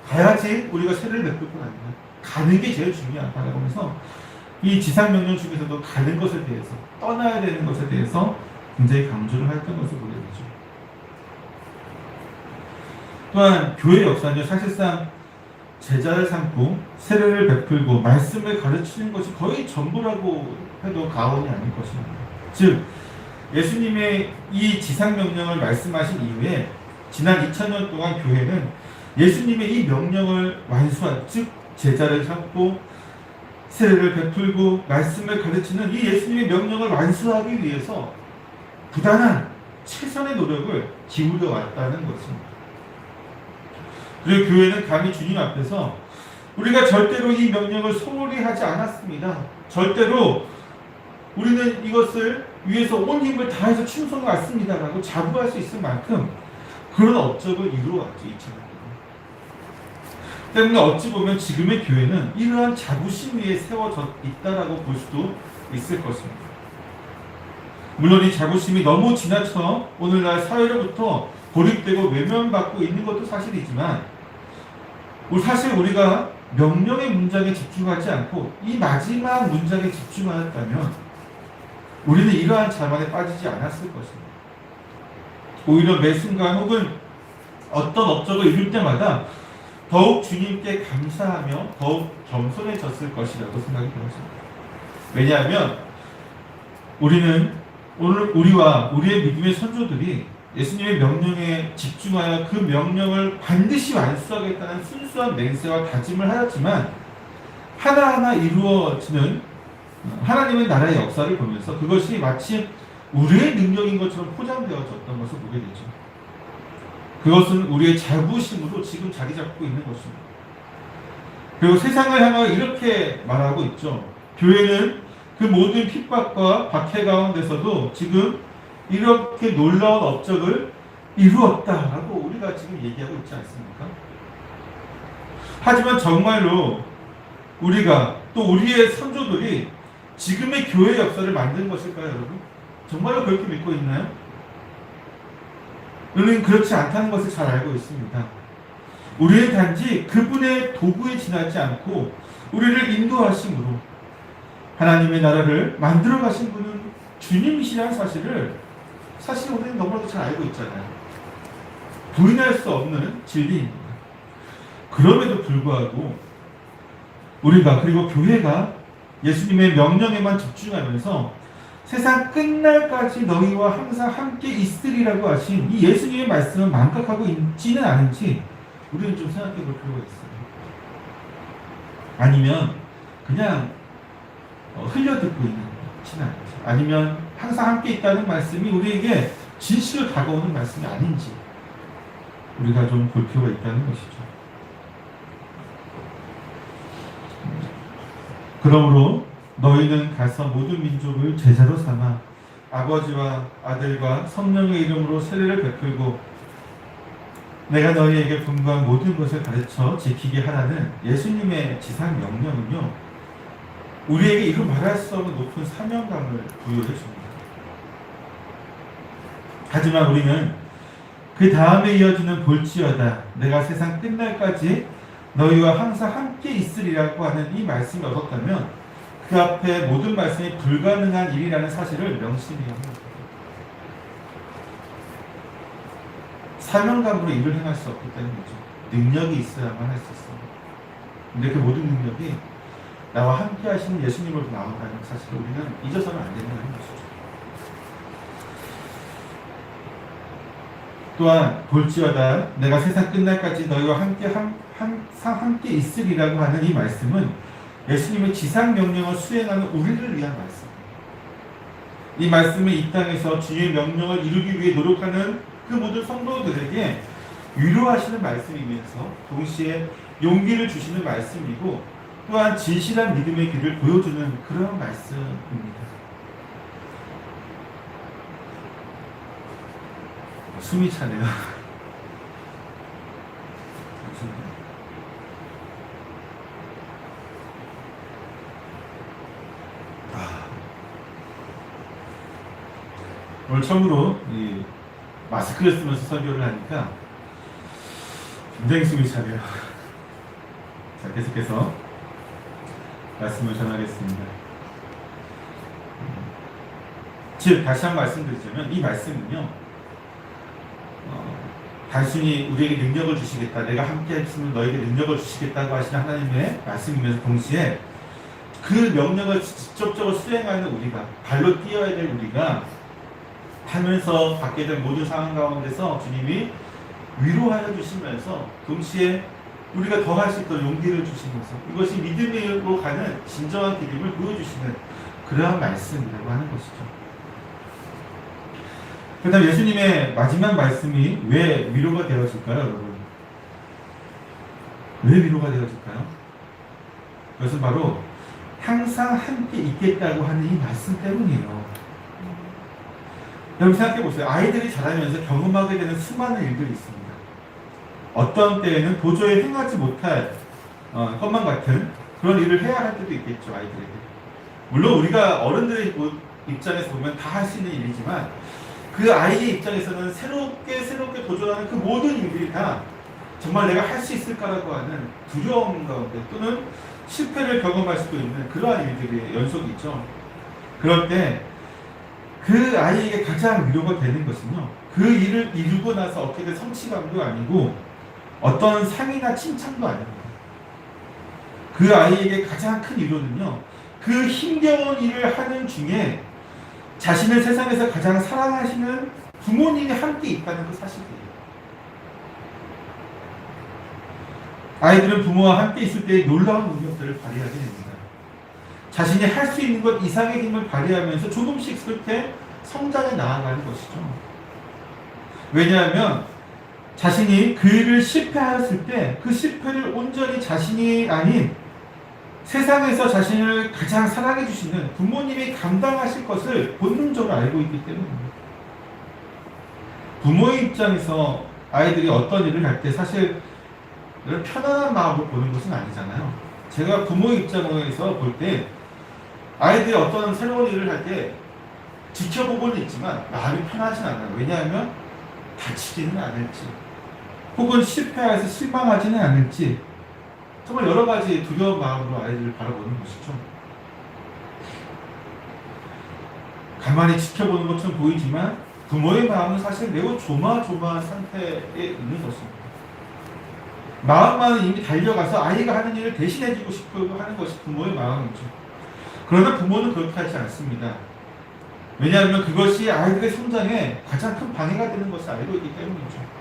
가야지 우리가 세례를 베풀 거 아니냐, 가는 게 제일 중요하다고 하면서 이 지상 명령 중에서도 가는 것에 대해서, 떠나야 되는 것에 대해서 굉장히 강조를 했던 것을 보게 되죠. 또한 교회 역사는 사실상 제자를 삼고 세례를 베풀고 말씀을 가르치는 것이 거의 전부라고 해도 과언이 아닐 것입니다. 즉 예수님의 이 지상명령을 말씀하신 이후에 지난 2000년 동안 교회는 예수님의 이 명령을 완수한, 즉 제자를 삼고 세례를 베풀고 말씀을 가르치는 이 예수님의 명령을 완수하기 위해서 부단한 최선의 노력을 기울여 왔다는 것입니다. 그리고 교회는 감히 주님 앞에서 우리가 절대로 이 명령을 소홀히 하지 않았습니다, 절대로 우리는 이것을 위해서 온 힘을 다해서 충성했습니다 라고 자부할 수 있을 만큼 그런 업적을 이루어왔죠. 2000년 때문에 어찌 보면 지금의 교회는 이러한 자부심 위에 세워져 있다라고 볼 수도 있을 것입니다. 물론 이 자부심이 너무 지나쳐 오늘날 사회로부터 고립되고 외면받고 있는 것도 사실이지만, 사실 우리가 명령의 문장에 집중하지 않고 이 마지막 문장에 집중하였다면 우리는 이러한 자만에 빠지지 않았을 것입니다. 오히려 매 순간 혹은 어떤 업적을 이룰 때마다 더욱 주님께 감사하며 더욱 겸손해졌을 것이라고 생각이 들었습니다. 왜냐하면 우리는 오늘 우리와 우리의 믿음의 선조들이 예수님의 명령에 집중하여 그 명령을 반드시 완수하겠다는 순수한 맹세와 다짐을 하였지만 하나하나 이루어지는 하나님의 나라의 역사를 보면서 그것이 마치 우리의 능력인 것처럼 포장되어졌던 것을 보게 되죠. 그것은 우리의 자부심으로 지금 자리 잡고 있는 것입니다. 그리고 세상을 향하여 이렇게 말하고 있죠. 교회는 그 모든 핍박과 박해 가운데서도 지금 이렇게 놀라운 업적을 이루었다라고 우리가 지금 얘기하고 있지 않습니까? 하지만 정말로 우리가 또 우리의 선조들이 지금의 교회 역사를 만든 것일까요, 여러분? 정말로 그렇게 믿고 있나요? 우리는 그렇지 않다는 것을 잘 알고 있습니다. 우리는 단지 그분의 도구에 지나지 않고 우리를 인도하심으로 하나님의 나라를 만들어 가신 분은 주님이시라는 사실을 사실 우리는 너무나도 잘 알고 있잖아요. 부인할 수 없는 진리입니다. 그럼에도 불구하고 우리가 그리고 교회가 예수님의 명령에만 집중하면서 세상 끝날까지 너희와 항상 함께 있으리라고 하신 이 예수님의 말씀을 망각하고 있지는 않은지 우리는 좀 생각해 볼 필요가 있어요. 아니면 그냥 흘려듣고 있는 것이는 아닌지, 아니면 항상 함께 있다는 말씀이 우리에게 진실로 다가오는 말씀이 아닌지 우리가 좀 볼 필요가 있다는 것이죠. 그러므로 너희는 가서 모든 민족을 제자로 삼아 아버지와 아들과 성령의 이름으로 세례를 베풀고 내가 너희에게 분부한 모든 것을 가르쳐 지키게 하라는 예수님의 지상 명령은요, 우리에게 이루 말할 수 없는 높은 사명감을 부여해 줍니다. 하지만 우리는 그 다음에 이어지는 볼지어다 내가 세상 끝날까지 너희와 항상 함께 있으리라고 하는 이 말씀이 없었다면 그 앞에 모든 말씀이 불가능한 일이라는 사실을 명심해야 합니다. 사명감으로 일을 행할 수 없기 때문이죠. 능력이 있어야만 할 수 있습니다. 근데 그 모든 능력이 나와 함께 하시는 예수님으로부터 나온다는 사실을 우리는 잊어서는 안 된다는 것이죠. 또한 볼지어다 내가 세상 끝날까지 너희와 항상 함께 있으리라고 하는 이 말씀은 예수님의 지상 명령을 수행하는 우리를 위한 말씀입니다. 이 말씀은 이 땅에서 주의 명령을 이루기 위해 노력하는 그 모든 성도들에게 위로하시는 말씀이면서 동시에 용기를 주시는 말씀이고 또한 진실한 믿음의 길을 보여주는 그런 말씀입니다. 숨이 차네요. 오늘 처음으로 이 마스크를 쓰면서 설교를 하니까 굉장히 숨이 차네요. 자, 계속해서 말씀을 전하겠습니다. 즉 다시 한번 말씀드리자면 이 말씀은요, 단순히 우리에게 능력을 주시겠다, 내가 함께 했으면 너에게 능력을 주시겠다고 하시는 하나님의 말씀이면서 동시에 그 명령을 직접적으로 수행하는 우리가, 발로 뛰어야 될 우리가 하면서 받게 된 모든 상황 가운데서 주님이 위로하여 주시면서 동시에 우리가 더 할 수 있도록 용기를 주시면서 이것이 믿음으로 가는 진정한 길임을 보여주시는 그러한 말씀이라고 하는 것이죠. 그다음 예수님의 마지막 말씀이 왜 위로가 되어질까요, 여러분? 왜 위로가 되어질까요? 그것은 바로 항상 함께 있겠다고 하는 이 말씀 때문이에요. 여러분 생각해 보세요. 아이들이 자라면서 경험하게 되는 수많은 일들이 있습니다. 어떤 때에는 도저히 행하지 못할 것만 같은 그런 일을 해야 할 때도 있겠죠, 아이들에게. 물론 우리가 어른들의 입장에서 보면 다 할 수 있는 일이지만 그 아이의 입장에서는 새롭게 도전하는 그 모든 일들이 다 정말 내가 할 수 있을까라고 하는 두려움 가운데 또는 실패를 경험할 수도 있는 그러한 일들의 연속이 있죠. 그럴 때 그 아이에게 가장 위로가 되는 것은요, 그 일을 이루고 나서 얻게 된 성취감도 아니고 어떤 상이나 칭찬도 아닙니다. 그 아이에게 가장 큰 위로는요, 그 힘겨운 일을 하는 중에 자신을 세상에서 가장 사랑하시는 부모님이 함께 있다는 그 사실이에요. 아이들은 부모와 함께 있을 때 놀라운 능력들을 발휘하게 됩니다. 자신이 할 수 있는 것 이상의 힘을 발휘하면서 조금씩 그렇게 성장해 나아가는 것이죠. 왜냐하면 자신이 그 일을 실패하였을 때 그 실패를 온전히 자신이 아닌 세상에서 자신을 가장 사랑해 주시는 부모님이 감당하실 것을 본능적으로 알고 있기 때문입니다. 부모의 입장에서 아이들이 어떤 일을 할 때 사실 편안한 마음으로 보는 것은 아니잖아요. 제가 부모의 입장에서 볼 때 아이들이 어떤 새로운 일을 할 때 지켜보고는 있지만 마음이 편하진 않아요. 왜냐하면 다치지는 않을지 혹은 실패해서 실망하지는 않을지 정말 여러 가지 두려운 마음으로 아이들을 바라보는 것이죠. 가만히 지켜보는 것처럼 보이지만 부모의 마음은 사실 매우 조마조마한 상태에 있는 것입니다. 마음만은 이미 달려가서 아이가 하는 일을 대신해주고 싶어 하는 것이 부모의 마음이죠. 그러나 부모는 그렇게 하지 않습니다. 왜냐하면 그것이 아이들의 성장에 가장 큰 방해가 되는 것을 알고 있기 때문이죠.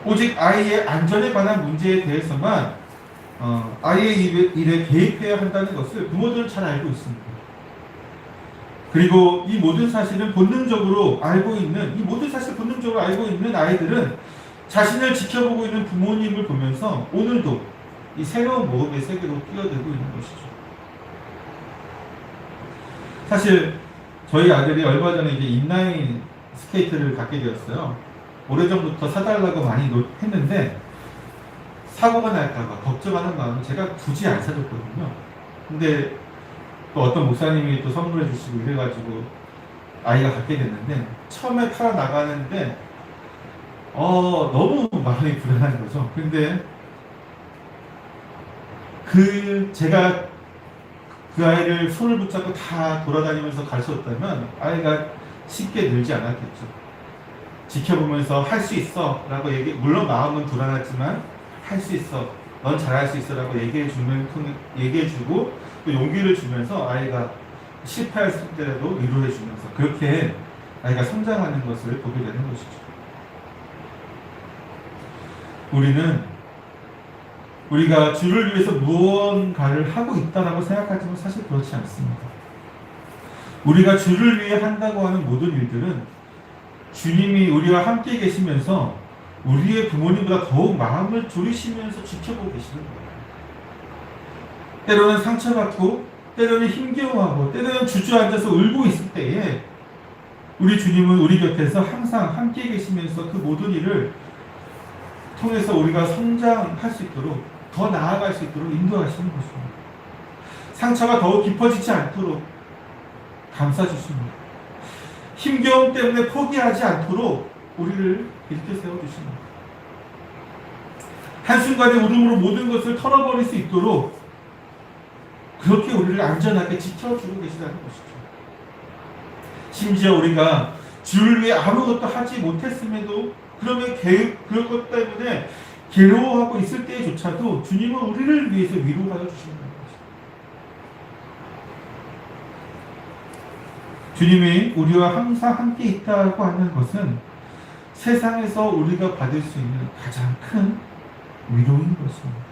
오직 아이의 안전에 관한 문제에 대해서만 아이의 일에 개입해야 한다는 것을 부모들은 잘 알고 있습니다. 그리고 이 모든 사실을 본능적으로 알고 있는, 이 모든 사실을 본능적으로 알고 있는 아이들은 자신을 지켜보고 있는 부모님을 보면서 오늘도 이 새로운 모험의 세계로 뛰어들고 있는 것이죠. 사실 저희 아들이 얼마 전에 이제 인라인 스케이트를 갖게 되었어요. 오래전부터 사달라고 많이 했는데 사고가 날까봐 걱정하는 마음을 제가 굳이 안 사줬거든요. 근데 또 어떤 목사님이 또 선물해 주시고 이래가지고 아이가 갖게 됐는데 처음에 타러 나가는데 너무 마음이 불안한 거죠. 근데 제가 그 아이를 손을 붙잡고 다 돌아다니면서 가르쳤다면 아이가 쉽게 늘지 않았겠죠. 지켜보면서 할 수 있어 라고 물론 마음은 불안하지만 할 수 있어, 넌 잘할 수 있어 라고 얘기해주고 또 용기를 주면서 아이가 실패했을 때라도 위로해주면서 그렇게 아이가 성장하는 것을 보게 되는 것이죠. 우리가 주를 위해서 무언가를 하고 있다라고 생각하지만 사실 그렇지 않습니다. 우리가 주를 위해 한다고 하는 모든 일들은 주님이 우리와 함께 계시면서 우리의 부모님보다 더욱 마음을 졸이시면서 지켜보고 계시는 거예요. 때로는 상처받고 때로는 힘겨워하고 때로는 주저앉아서 울고 있을 때에 우리 주님은 우리 곁에서 항상 함께 계시면서 그 모든 일을 통해서 우리가 성장할 수 있도록 더 나아갈 수 있도록 인도하시는 것입니다. 상처가 더욱 깊어지지 않도록 감싸주십니다. 힘겨움 때문에 포기하지 않도록 우리를 일으켜 세워주십니다. 한순간의 울음으로 모든 것을 털어버릴 수 있도록 그렇게 우리를 안전하게 지켜주고 계시다는 것이죠. 심지어 우리가 주를 위해 아무것도 하지 못했음에도 그럴 것 때문에 괴로워하고 있을 때조차도 주님은 우리를 위해서 위로하여 주시는 것입니다. 주님이 우리와 항상 함께 있다고 하는 것은 세상에서 우리가 받을 수 있는 가장 큰 위로인 것입니다.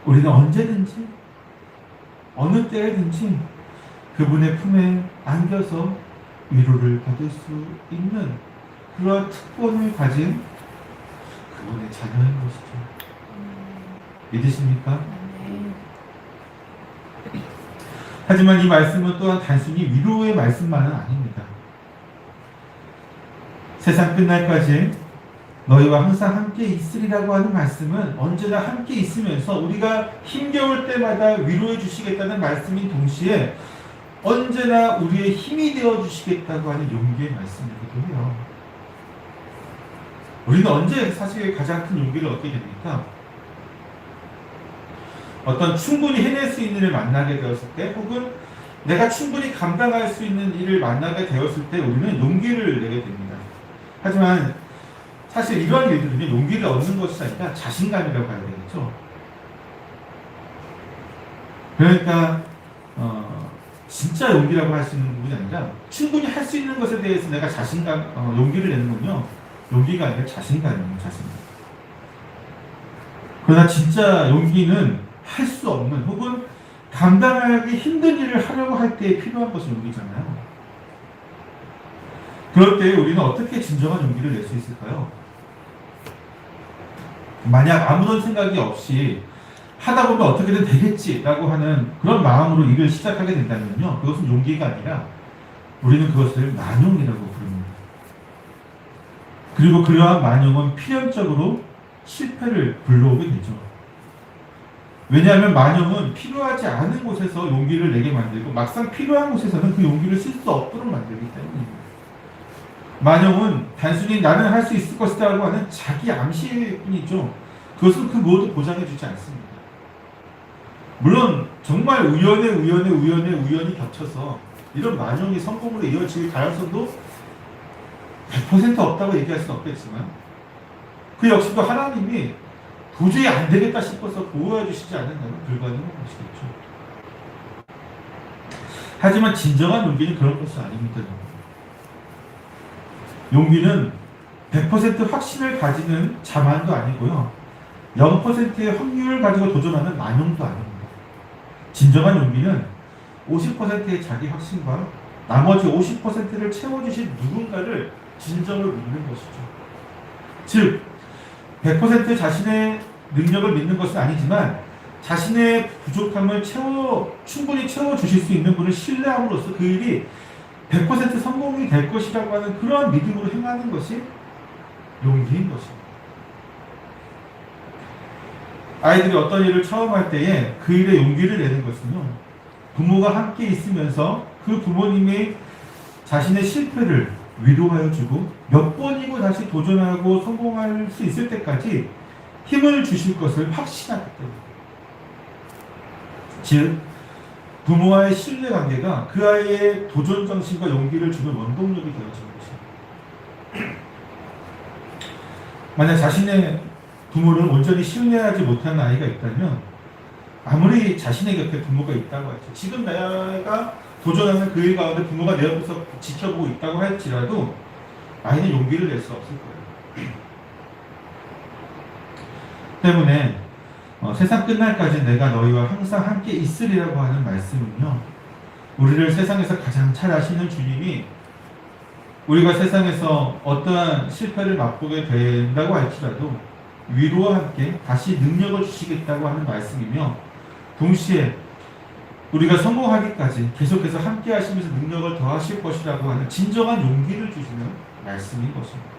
우리는 언제든지 어느 때든지 그분의 품에 안겨서 위로를 받을 수 있는 그러한 특권을 가진 그분의 자녀인 것이죠. 믿으십니까? 하지만 이 말씀은 또한 단순히 위로의 말씀만은 아닙니다. 세상 끝날까지 너희와 항상 함께 있으리라고 하는 말씀은 언제나 함께 있으면서 우리가 힘겨울 때마다 위로해 주시겠다는 말씀인 동시에 언제나 우리의 힘이 되어 주시겠다고 하는 용기의 말씀이기도 해요. 우리는 언제 사실 가장 큰 용기를 얻게 됩니까? 어떤 충분히 해낼 수 있는 일을 만나게 되었을 때 혹은 내가 충분히 감당할 수 있는 일을 만나게 되었을 때 우리는 용기를 내게 됩니다. 하지만 사실 이러한 일들은요, 용기를 얻는 것이 아니라 자신감이라고 봐야 되겠죠. 그러니까 진짜 용기라고 할 수 있는 부분이 아니라 충분히 할 수 있는 것에 대해서 내가 자신감, 용기를 내는군요. 용기가 아니라 자신감이에요, 자신감. 그러나 진짜 용기는 할 수 없는 혹은 감당하기 힘든 일을 하려고 할 때 필요한 것이 용기잖아요. 그럴 때 우리는 어떻게 진정한 용기를 낼 수 있을까요? 만약 아무런 생각이 없이 하다 보면 어떻게든 되겠지라고 하는 그런 마음으로 일을 시작하게 된다면요, 그것은 용기가 아니라 우리는 그것을 만용이라고 부릅니다. 그리고 그러한 만용은 필연적으로 실패를 불러오게 되죠. 왜냐하면 만용은 필요하지 않은 곳에서 용기를 내게 만들고 막상 필요한 곳에서는 그 용기를 쓸 수 없도록 만들기 때문입니다. 만용은 단순히 나는 할 수 있을 것이다 라고 하는 자기 암시일 뿐이죠. 그것은 그 무엇도 보장해주지 않습니다. 물론 정말 우연히 겹쳐서 이런 만용이 성공으로 이어질 가능성도 100% 없다고 얘기할 수는 없겠지만 그 역시도 하나님이 도저히 안 되겠다 싶어서 보호해 주시지 않는다면 불가능한 것이겠죠. 하지만 진정한 용기는 그런 것이 아닙니다. 용기는 100% 확신을 가지는 자만도 아니고요, 0%의 확률을 가지고 도전하는 만용도 아닙니다. 진정한 용기는 50%의 자기 확신과 나머지 50%를 채워주신 누군가를 진정으로 믿는 것이죠. 즉 100% 자신의 능력을 믿는 것은 아니지만 자신의 부족함을 충분히 채워주실 수 있는 분을 신뢰함으로써 그 일이 100% 성공이 될 것이라고 하는 그러한 믿음으로 행하는 것이 용기인 것입니다. 아이들이 어떤 일을 처음 할 때에 그 일에 용기를 내는 것은요, 부모가 함께 있으면서 그 부모님이 자신의 실패를 위로하여 주고 몇 번이고 다시 도전하고 성공할 수 있을 때까지 힘을 주실 것을 확신하기 때문에, 즉 부모와의 신뢰관계가 그 아이의 도전정신과 용기를 주는 원동력이 되어지는 것입니다. 만약 자신의 부모를 온전히 신뢰하지 못하는 아이가 있다면 아무리 자신의 곁에 부모가 있다고 할지, 지금 내가 도전하는 그 일 가운데 부모가 내 옆에서 지켜보고 있다고 할지라도 아이는 용기를 낼 수 없을 거예요. 때문에 세상 끝날까지 내가 너희와 항상 함께 있으리라고 하는 말씀은요, 우리를 세상에서 가장 잘 아시는 주님이 우리가 세상에서 어떠한 실패를 맛보게 된다고 할지라도 위로와 함께 다시 능력을 주시겠다고 하는 말씀이며, 동시에 우리가 성공하기까지 계속해서 함께 하시면서 능력을 더하실 것이라고 하는 진정한 용기를 주시는 말씀인 것입니다.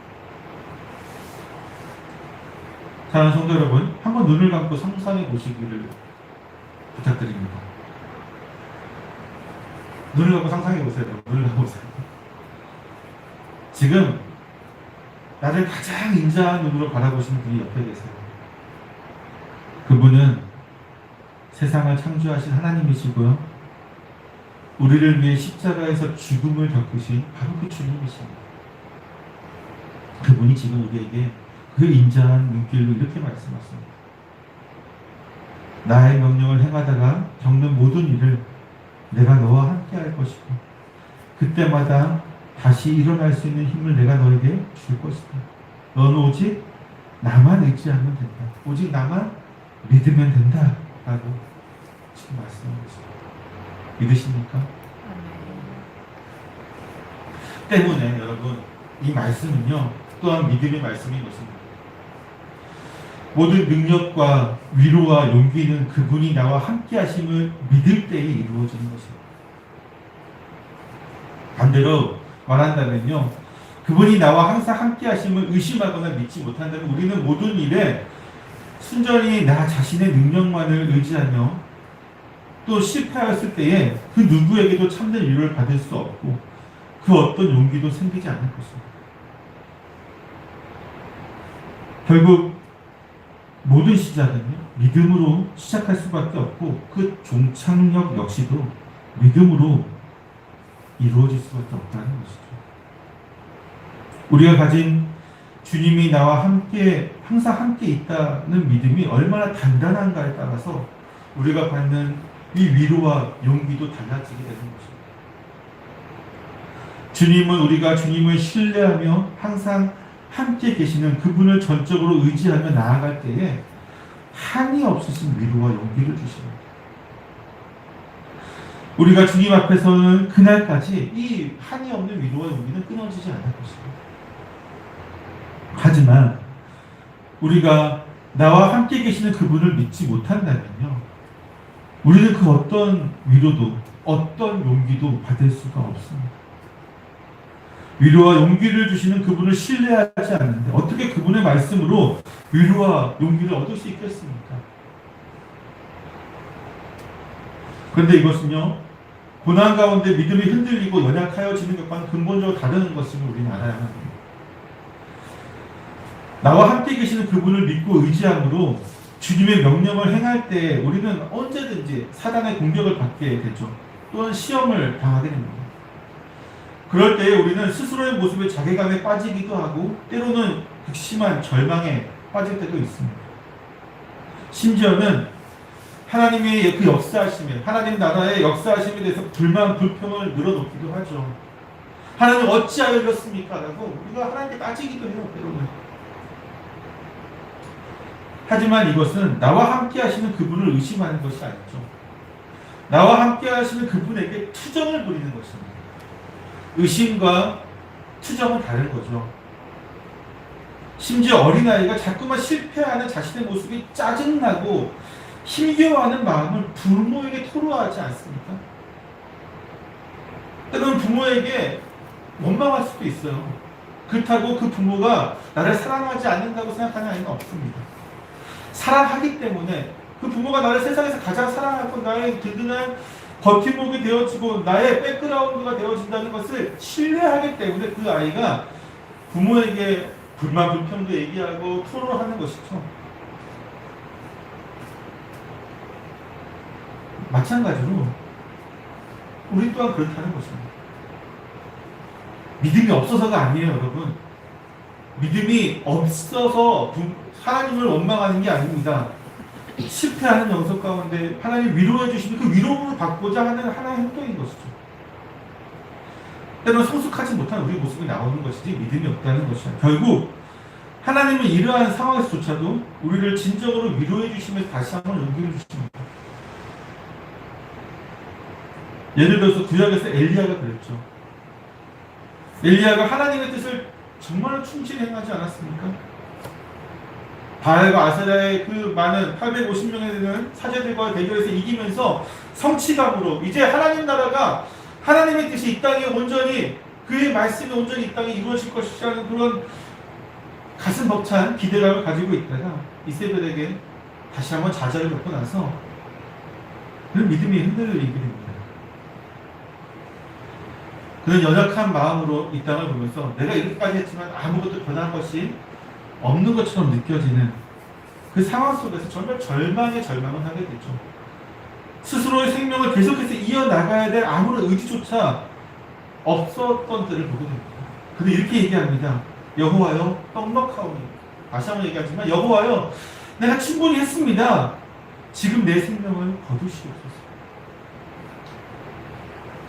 사랑하는 성도 여러분, 한번 눈을 감고 상상해 보시기를 부탁드립니다. 눈을 감고 상상해 보세요. 눈을 감고 보세요. 지금 나를 가장 인자한 눈으로 바라보시는 분이 옆에 계세요. 그분은 세상을 창조하신 하나님이시고요, 우리를 위해 십자가에서 죽음을 겪으신 바로 그 주님이십니다. 그분이 지금 우리에게 그 인자한 눈길로 이렇게 말씀하십니다. 나의 명령을 행하다가 겪는 모든 일을 내가 너와 함께 할 것이고 그때마다 다시 일어날 수 있는 힘을 내가 너에게 줄 것이다. 너는 오직 나만 의지하면 된다. 오직 나만 믿으면 된다. 라고 지금 말씀하고 있습니다. 믿으십니까? 때문에 여러분, 이 말씀은요, 또한 믿음의 말씀인 것입니다. 모든 능력과 위로와 용기는 그분이 나와 함께 하심을 믿을 때에 이루어지는 것입니다. 반대로 말한다면요, 그분이 나와 항상 함께 하심을 의심하거나 믿지 못한다면 우리는 모든 일에 순전히 나 자신의 능력만을 의지하며 또 실패하였을 때에 그 누구에게도 참된 위로를 받을 수 없고 그 어떤 용기도 생기지 않을 것입니다. 결국 모든 시작은요, 믿음으로 시작할 수밖에 없고 그 종착역 역시도 믿음으로 이루어질 수밖에 없다는 것이죠. 우리가 가진 주님이 나와 함께 항상 함께 있다는 믿음이 얼마나 단단한가에 따라서 우리가 받는 이 위로와 용기도 달라지게 되는 것입니다. 주님은 우리가 주님을 신뢰하며 항상 함께 계시는 그분을 전적으로 의지하며 나아갈 때에 한이 없으신 위로와 용기를 주십니다. 우리가 주님 앞에서는 그날까지 이 한이 없는 위로와 용기는 끊어지지 않을 것입니다. 하지만 우리가 나와 함께 계시는 그분을 믿지 못한다면요, 우리는 그 어떤 위로도 어떤 용기도 받을 수가 없습니다. 위로와 용기를 주시는 그분을 신뢰하지 않는데 어떻게 그분의 말씀으로 위로와 용기를 얻을 수 있겠습니까? 그런데 이것은요, 고난 가운데 믿음이 흔들리고 연약하여지는 것과는 근본적으로 다른 것임을 우리는 알아야 합니다. 나와 함께 계시는 그분을 믿고 의지함으로 주님의 명령을 행할 때 우리는 언제든지 사단의 공격을 받게 되죠. 또는 시험을 당하게 됩니다. 그럴 때에 우리는 스스로의 모습에 자괴감에 빠지기도 하고 때로는 극심한 절망에 빠질 때도 있습니다. 심지어는 하나님의 그 역사하심에, 하나님 나라의 역사하심에 대해서 불만, 불평을 늘어놓기도 하죠. 하나님 어찌하여 이렇습니까? 라고 우리가 하나님께 따지기도 해요, 때로는. 하지만 이것은 나와 함께 하시는 그분을 의심하는 것이 아니죠. 나와 함께 하시는 그분에게 투정을 부리는 것입니다. 의심과 투정은 다른 거죠. 심지어 어린아이가 자꾸만 실패하는 자신의 모습이 짜증나고 힘겨워하는 마음을 부모에게 토로하지 않습니까? 때로는 부모에게 원망할 수도 있어요. 그렇다고 그 부모가 나를 사랑하지 않는다고 생각하는 아이는 없습니다. 사랑하기 때문에 그 부모가 나를 세상에서 가장 사랑하고 나의 든든한 버팀목이 되어지고 나의 백그라운드가 되어진다는 것을 신뢰하기 때문에 그 아이가 부모에게 불만 불평도 얘기하고 토로하는 것이죠. 마찬가지로 우리 또한 그렇다는 것입니다. 믿음이 없어서가 아니에요, 여러분. 믿음이 없어서 하나님을 원망하는 게 아닙니다. 실패하는 영역 가운데 하나님 위로해 주시는 그 위로를 받고자 하는 하나의 행동인 것이죠. 때로는 성숙하지 못한 우리 모습이 나오는 것이지 믿음이 없다는 것이죠. 결국 하나님은 이러한 상황에서조차도 우리를 진정으로 위로해 주시면서 다시 한번 용기를 주십니다. 예를 들어서 구약에서 엘리야가 그랬죠. 엘리야가 하나님의 뜻을 정말로 충실히 행하지 않았습니까? 바알과 아세라의 그 많은 850명에 되는 사제들과 대결에서 이기면서 성취감으로 이제 하나님 나라가 하나님의 뜻이 이 땅에 온전히 그의 말씀이 온전히 이 땅에 이루어질 것이라는 그런 가슴 벅찬 기대감을 가지고 있다가 이세벨에게 다시 한번 좌절을 겪고 나서 그 믿음이 흔들리게 됩니다. 그는 연약한 마음으로 이 땅을 보면서 내가 이렇게까지 했지만 아무것도 변한 것이 없는 것처럼 느껴지는 그 상황 속에서 정말 절망에 절망을 하게 되죠. 스스로의 생명을 계속해서 이어나가야 될 아무런 의지조차 없었던 때를 보게 됩니다. 근데 이렇게 얘기합니다. 여호와여 떡먹하오니, 다시 한번 얘기하지만 여호와여 내가 충분히 했습니다. 지금 내 생명을 거두시옵소서.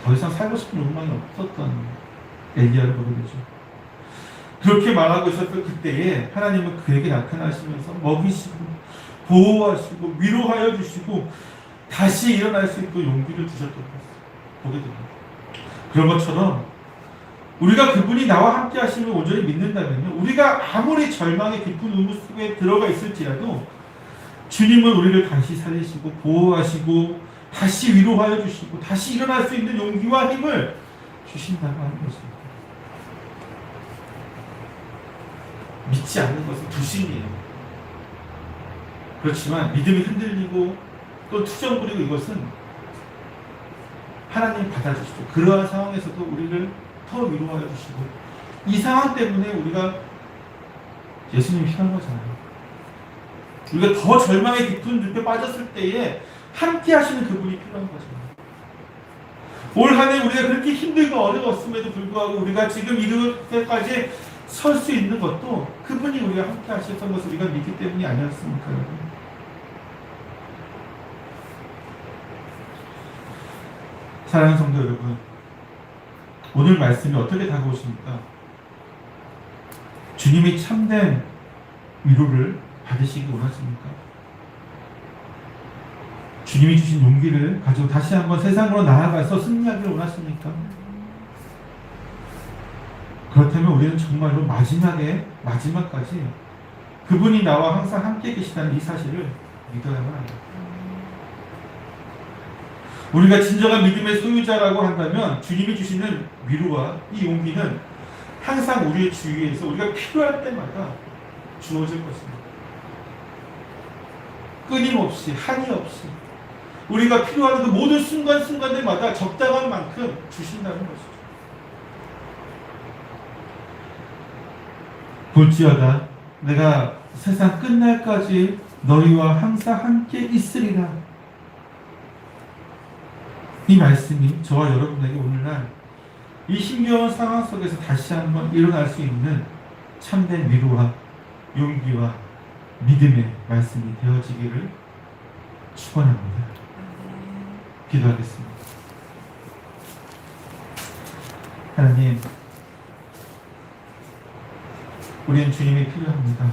더 이상 살고 싶은 욕망이 없었던 엘리야를 보게 되죠. 그렇게 말하고 있었던 그때에 하나님은 그에게 나타나시면서 먹이시고 보호하시고 위로하여 주시고 다시 일어날 수 있도록 용기를 주셨던 것을 보게 됩니다. 그런 것처럼 우리가 그분이 나와 함께 하심을 온전히 믿는다면요, 우리가 아무리 절망의 깊은 우물 속에 들어가 있을지라도 주님은 우리를 다시 살리시고 보호하시고 다시 위로하여 주시고 다시 일어날 수 있는 용기와 힘을 주신다고 하는 것입니다. 믿지 않는 것은 불신이에요. 그렇지만 믿음이 흔들리고 또 투정 부리고 이것은 하나님 받아주시죠. 그러한 상황에서도 우리를 더 위로하여 주시고 이 상황 때문에 우리가 예수님 필요한 거잖아요. 우리가 더 절망의 깊은 늪에 빠졌을 때에 함께 하시는 그분이 필요한 거잖아요. 올 한 해 우리가 그렇게 힘들고 어려웠음에도 불구하고 우리가 지금 이렇게까지 설 수 있는 것도 그분이 우리와 함께 하셨던 것을 우리가 믿기 때문이 아니었습니까, 여러분? 사랑하는 성도 여러분, 오늘 말씀이 어떻게 다가오십니까? 주님이 참된 위로를 받으시기 원하십니까? 주님이 주신 용기를 가지고 다시 한번 세상으로 나아가서 승리하기를 원하십니까? 그렇다면 우리는 정말로 마지막까지 그분이 나와 항상 함께 계시다는 이 사실을 믿어야만 합니다. 우리가 진정한 믿음의 소유자라고 한다면 주님이 주시는 위로와 이 용기는 항상 우리의 주위에서 우리가 필요할 때마다 주어질 것입니다. 끊임없이, 한이 없이 우리가 필요한 그 모든 순간순간들마다 적당한 만큼 주신다는 것이죠. 볼지어다 내가 세상 끝날까지 너희와 항상 함께 있으리라. 이 말씀이 저와 여러분에게 오늘날 이 힘겨운 상황 속에서 다시 한번 일어날 수 있는 참된 위로와 용기와 믿음의 말씀이 되어지기를 축원합니다. 기도하겠습니다. 하나님, 우리는 주님이 필요합니다.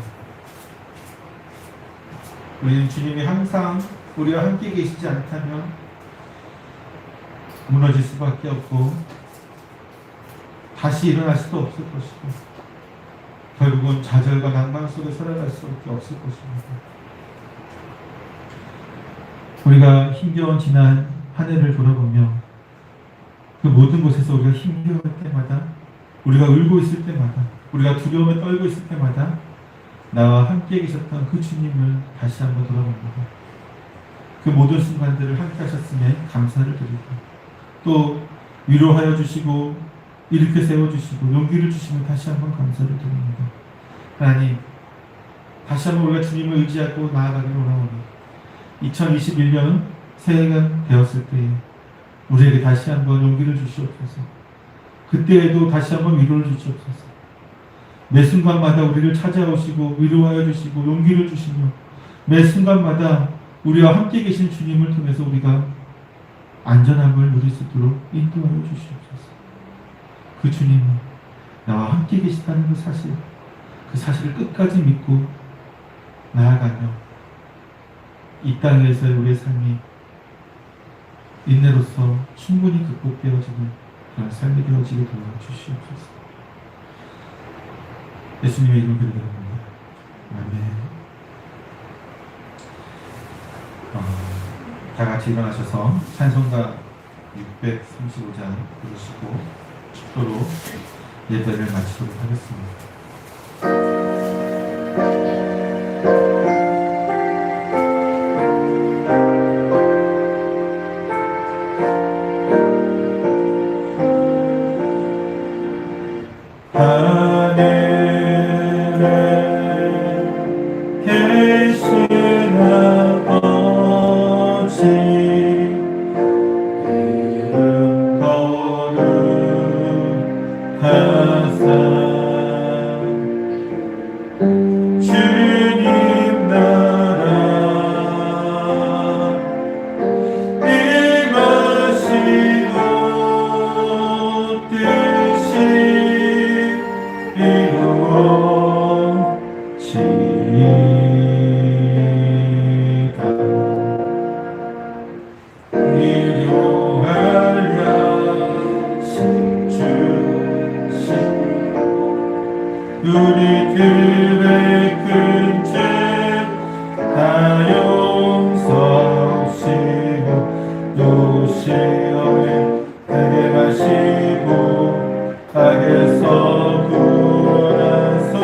우리는 주님이 항상 우리와 함께 계시지 않다면 무너질 수밖에 없고 다시 일어날 수도 없을 것이고 결국은 좌절과 낭만 속에 살아갈 수밖에 없을 것입니다. 우리가 힘겨운 지난 한 해를 돌아보며 그 모든 곳에서 우리가 힘겨울 때마다, 우리가 울고 있을 때마다, 우리가 두려움에 떨고 있을 때마다 나와 함께 계셨던 그 주님을 다시 한번 돌아봅니다. 그 모든 순간들을 함께 하셨음에 감사를 드리고 또 위로하여 주시고 일으켜 세워주시고 용기를 주시면 다시 한번 감사를 드립니다. 하나님, 다시 한번 우리가 주님을 의지하고 나아가기를 원하오니 2021년 새해가 되었을 때에 우리에게 다시 한번 용기를 주시옵소서. 그때에도 다시 한번 위로를 주시옵소서. 매 순간마다 우리를 찾아오시고 위로하여 주시고 용기를 주시며 매 순간마다 우리와 함께 계신 주님을 통해서 우리가 안전함을 누릴 수 있도록 인도하여 주시옵소서. 그 주님이 나와 함께 계시다는 그 사실을 끝까지 믿고 나아가며 이 땅에서의 우리의 삶이 인내로서 충분히 극복되어지는 그런 삶이 되어지게 도와주시옵소서. 예수님의 이름 기도드립니다. 아멘. 다 같이 일어나셔서 찬송가 635장 부르시고 축도로 예배를 마치도록 하겠습니다. 우리들의 큰 죄 다 용서하시고 또 시험에 들게 마시고 악에서 구원하소서.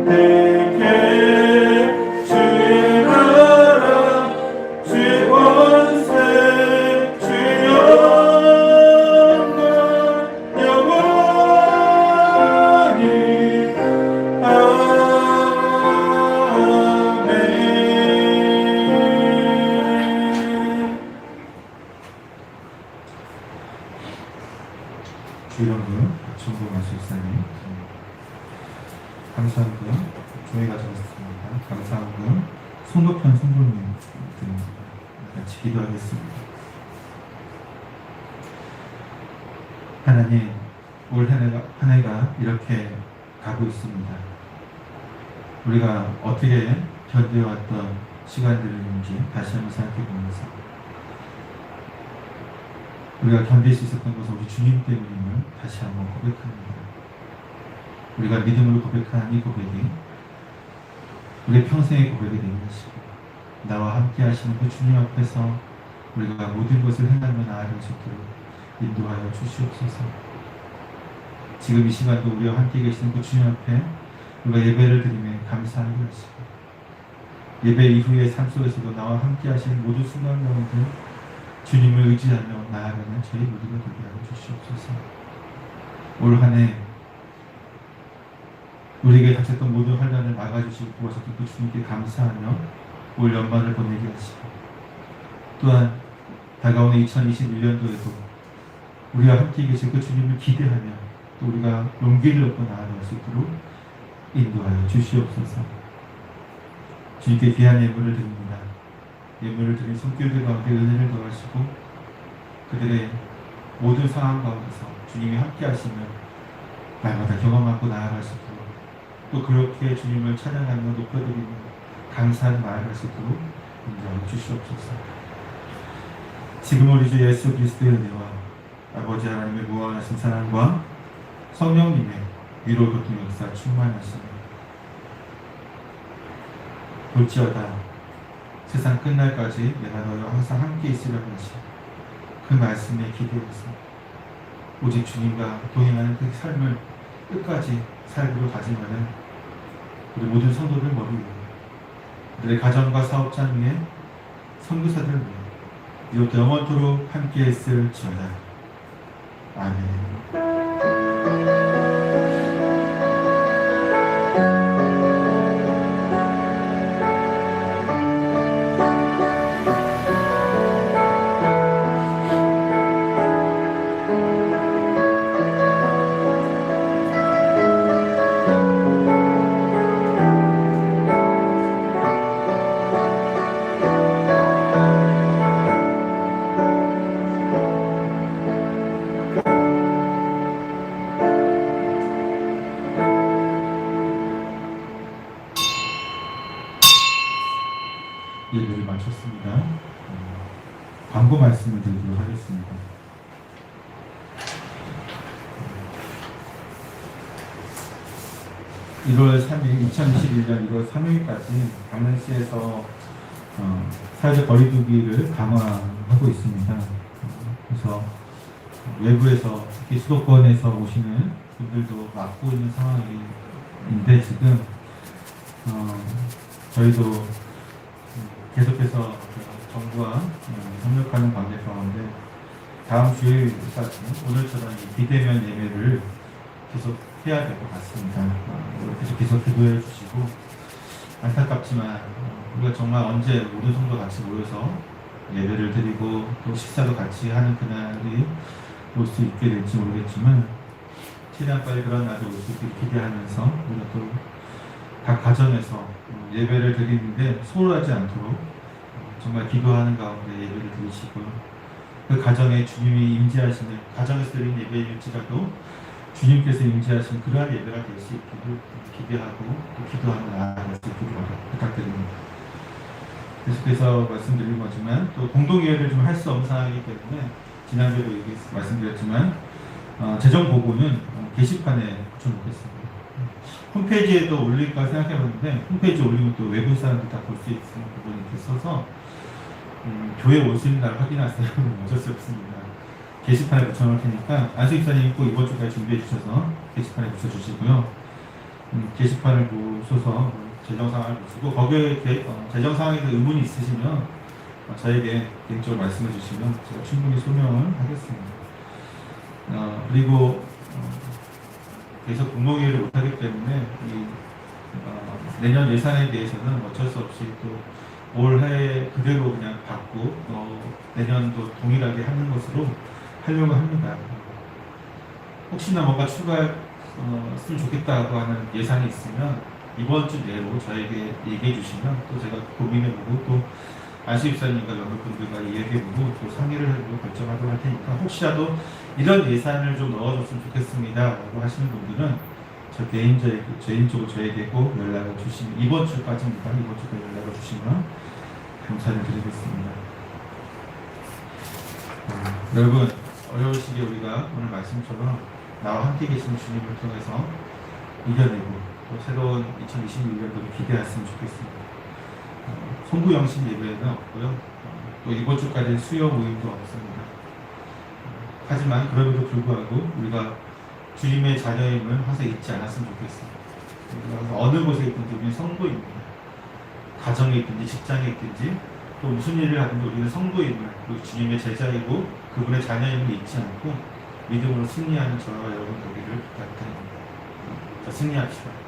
대개 주의 나라 주의 권세 주의 영광 영원히 주 이름으로 전부 마실사님 감사하고요. 조회가 적었습니다. 감사하고요. 송도편 성도님 드립니다. 같이 기도하겠습니다. 하나님, 올 한 해가 이렇게 가고 있습니다. 우리가 어떻게 견뎌왔던 시간들인지 다시 한번 생각해 보면서 우리가 견딜 수 있었던 것은 우리 주님 때문임을 다시 한번 고백합니다. 우리가 믿음으로 고백한 이 고백이 우리의 평생의 고백이 되는 것이고 나와 함께 하시는 그 주님 앞에서 우리가 모든 것을 행하며 나아갈 수 있도록 인도하여 주시옵소서. 지금 이 시간도 우리와 함께 계시는 그 주님 앞에 우리가 예배를 드리며 감사하게 하시고 예배 이후의 삶 속에서도 나와 함께 하시는 모든 순간 가운데 주님을 의지하며 나아가는 저희 모두가 되게 하여 주시옵소서. 올 한 해 우리에게 닥쳤던 모든 환난을 막아주시고 도와주셨던 그 주님께 감사하며 올 연말을 보내게 하시고 또한 다가오는 2021년도에도 우리와 함께 계신 그 주님을 기대하며 또 우리가 용기를 얻고 나아갈 수 있도록 인도하여 주시옵소서. 주님께 귀한 예물을 드립니다. 예물을 드린 손길들 가운데 은혜를 더하시고 그들의 모든 상황 가운데서 주님이 함께 하시며 날마다 경험하고 나아갈 수 있도록 또 그렇게 주님을 찬양하며 높여드리며 감사하며 나아갈 수 있도록 인도하여 주시옵소서. 지금 우리 주 예수 그리스도의 은혜와 아버지 하나님의 무한하신 사랑과 성령님의 위로 교통 역사 충만하시며 볼지어다 세상 끝날까지 내가 너희와 항상 함께 있으려고 하시고 그 말씀에 기대해서 오직 주님과 동행하는 그 삶을 끝까지 살기로 다짐하는 우리 모든 성도들 머리 위에 그들의 가정과 사업장 위에 선교사들 위에 이렇게 영원토록 함께 있을지어다. 아멘. 예배를 마쳤습니다. 광고 말씀을 드리도록 하겠습니다. (1월 3일) 2021년 1월 3일까지 강릉시에서 사회적 거리두기를 강화하고 있습니다. 그래서 외부에서 특히 수도권에서 오시는 분들도 막고 있는 상황인데 지금 저희도 계속해서 정부와 협력하는 관계 가운데 다음 주일까지 오늘처럼 비대면 예배를 계속 해야 될 것 같습니다. 계속 기도해 주시고 안타깝지만 우리가 정말 언제 모든 성도 같이 모여서 예배를 드리고 또 식사도 같이 하는 그날이 올 수 있게 될지 모르겠지만 최대한 빨리 그런 날이 올 수 있게 기대하면서 우리가 또 각 가정에서 예배를 드리는데 소홀하지 않도록 정말 기도하는 가운데 예배를 드리시고요. 그 가정에 주님이 임재하시는 가정에서 드리는 예배일지라도 주님께서 임재하시는 그러한 예배가 될 수 있기를 기대하고 또 기도하며 나아갈 수 있기를 부탁드립니다. 계속해서 말씀드린 거지만 또 공동예배를 좀 할 수 없는 상황이기 때문에 지난주에도 말씀드렸지만 재정 보고는 게시판에 붙여놓겠습니다. 홈페이지에도 올릴까 생각해봤는데 홈페이지에 올리면 또 외부 사람들 다 볼 수 있는 부분이 있어서 교회 오시는 날 확인하세요. 어쩔 수 없습니다. 게시판에 붙여놓을 테니까 안수 집사님이 꼭 이번 주까지 준비해 주셔서 게시판에 붙여주시고요. 게시판을 보셔서 재정 상황을 보시고 거기에 재정 상황에 대해 의문이 있으시면 저에게 개인적으로 말씀해 주시면 제가 충분히 소명을 하겠습니다. 그리고 계속 공동회의를 못하기 때문에 내년 예산에 대해서는 어쩔 수 없이 또 올해 그대로 그냥 받고 내년도 동일하게 하는 것으로 하려고 합니다. 혹시나 뭔가 추가할 했으면 좋겠다고 하는 예산이 있으면 이번 주 내로 저에게 얘기해 주시면 또 제가 고민해보고 또 안수입사님과 연구분들과 얘기해보고 또 상의를 해보고 결정하도록 할 테니까 혹시라도 이런 예산을 좀 넣어줬으면 좋겠습니다 라고 하시는 분들은 저 개인적으로 저에게 꼭 연락을 주시면 이번 주까지입니다. 이번 주까지 연락을 주시면 감사를 드리겠습니다. 여러분 어려운 시기에 우리가 오늘 말씀처럼 나와 함께 계신 주님을 통해서 이겨내고 또 새로운 2026년도를 기대했으면 좋겠습니다. 송구 영신 예배는 없고요. 또 이번 주까지 수요 모임도 없습니다. 하지만 그럼에도 불구하고 우리가 주님의 자녀임을 항상 잊지 않았으면 좋겠습니다. 우리가 어느 곳에 있든지 우리는 성도입니다. 가정에 있든지 직장에 있든지 또 무슨 일을 하든지 우리는 성도임을 그리고 주님의 제자이고 그분의 자녀임을 잊지 않고 믿음으로 승리하는 저와 여러분 되기를 부탁드립니다. 자, 승리합시다.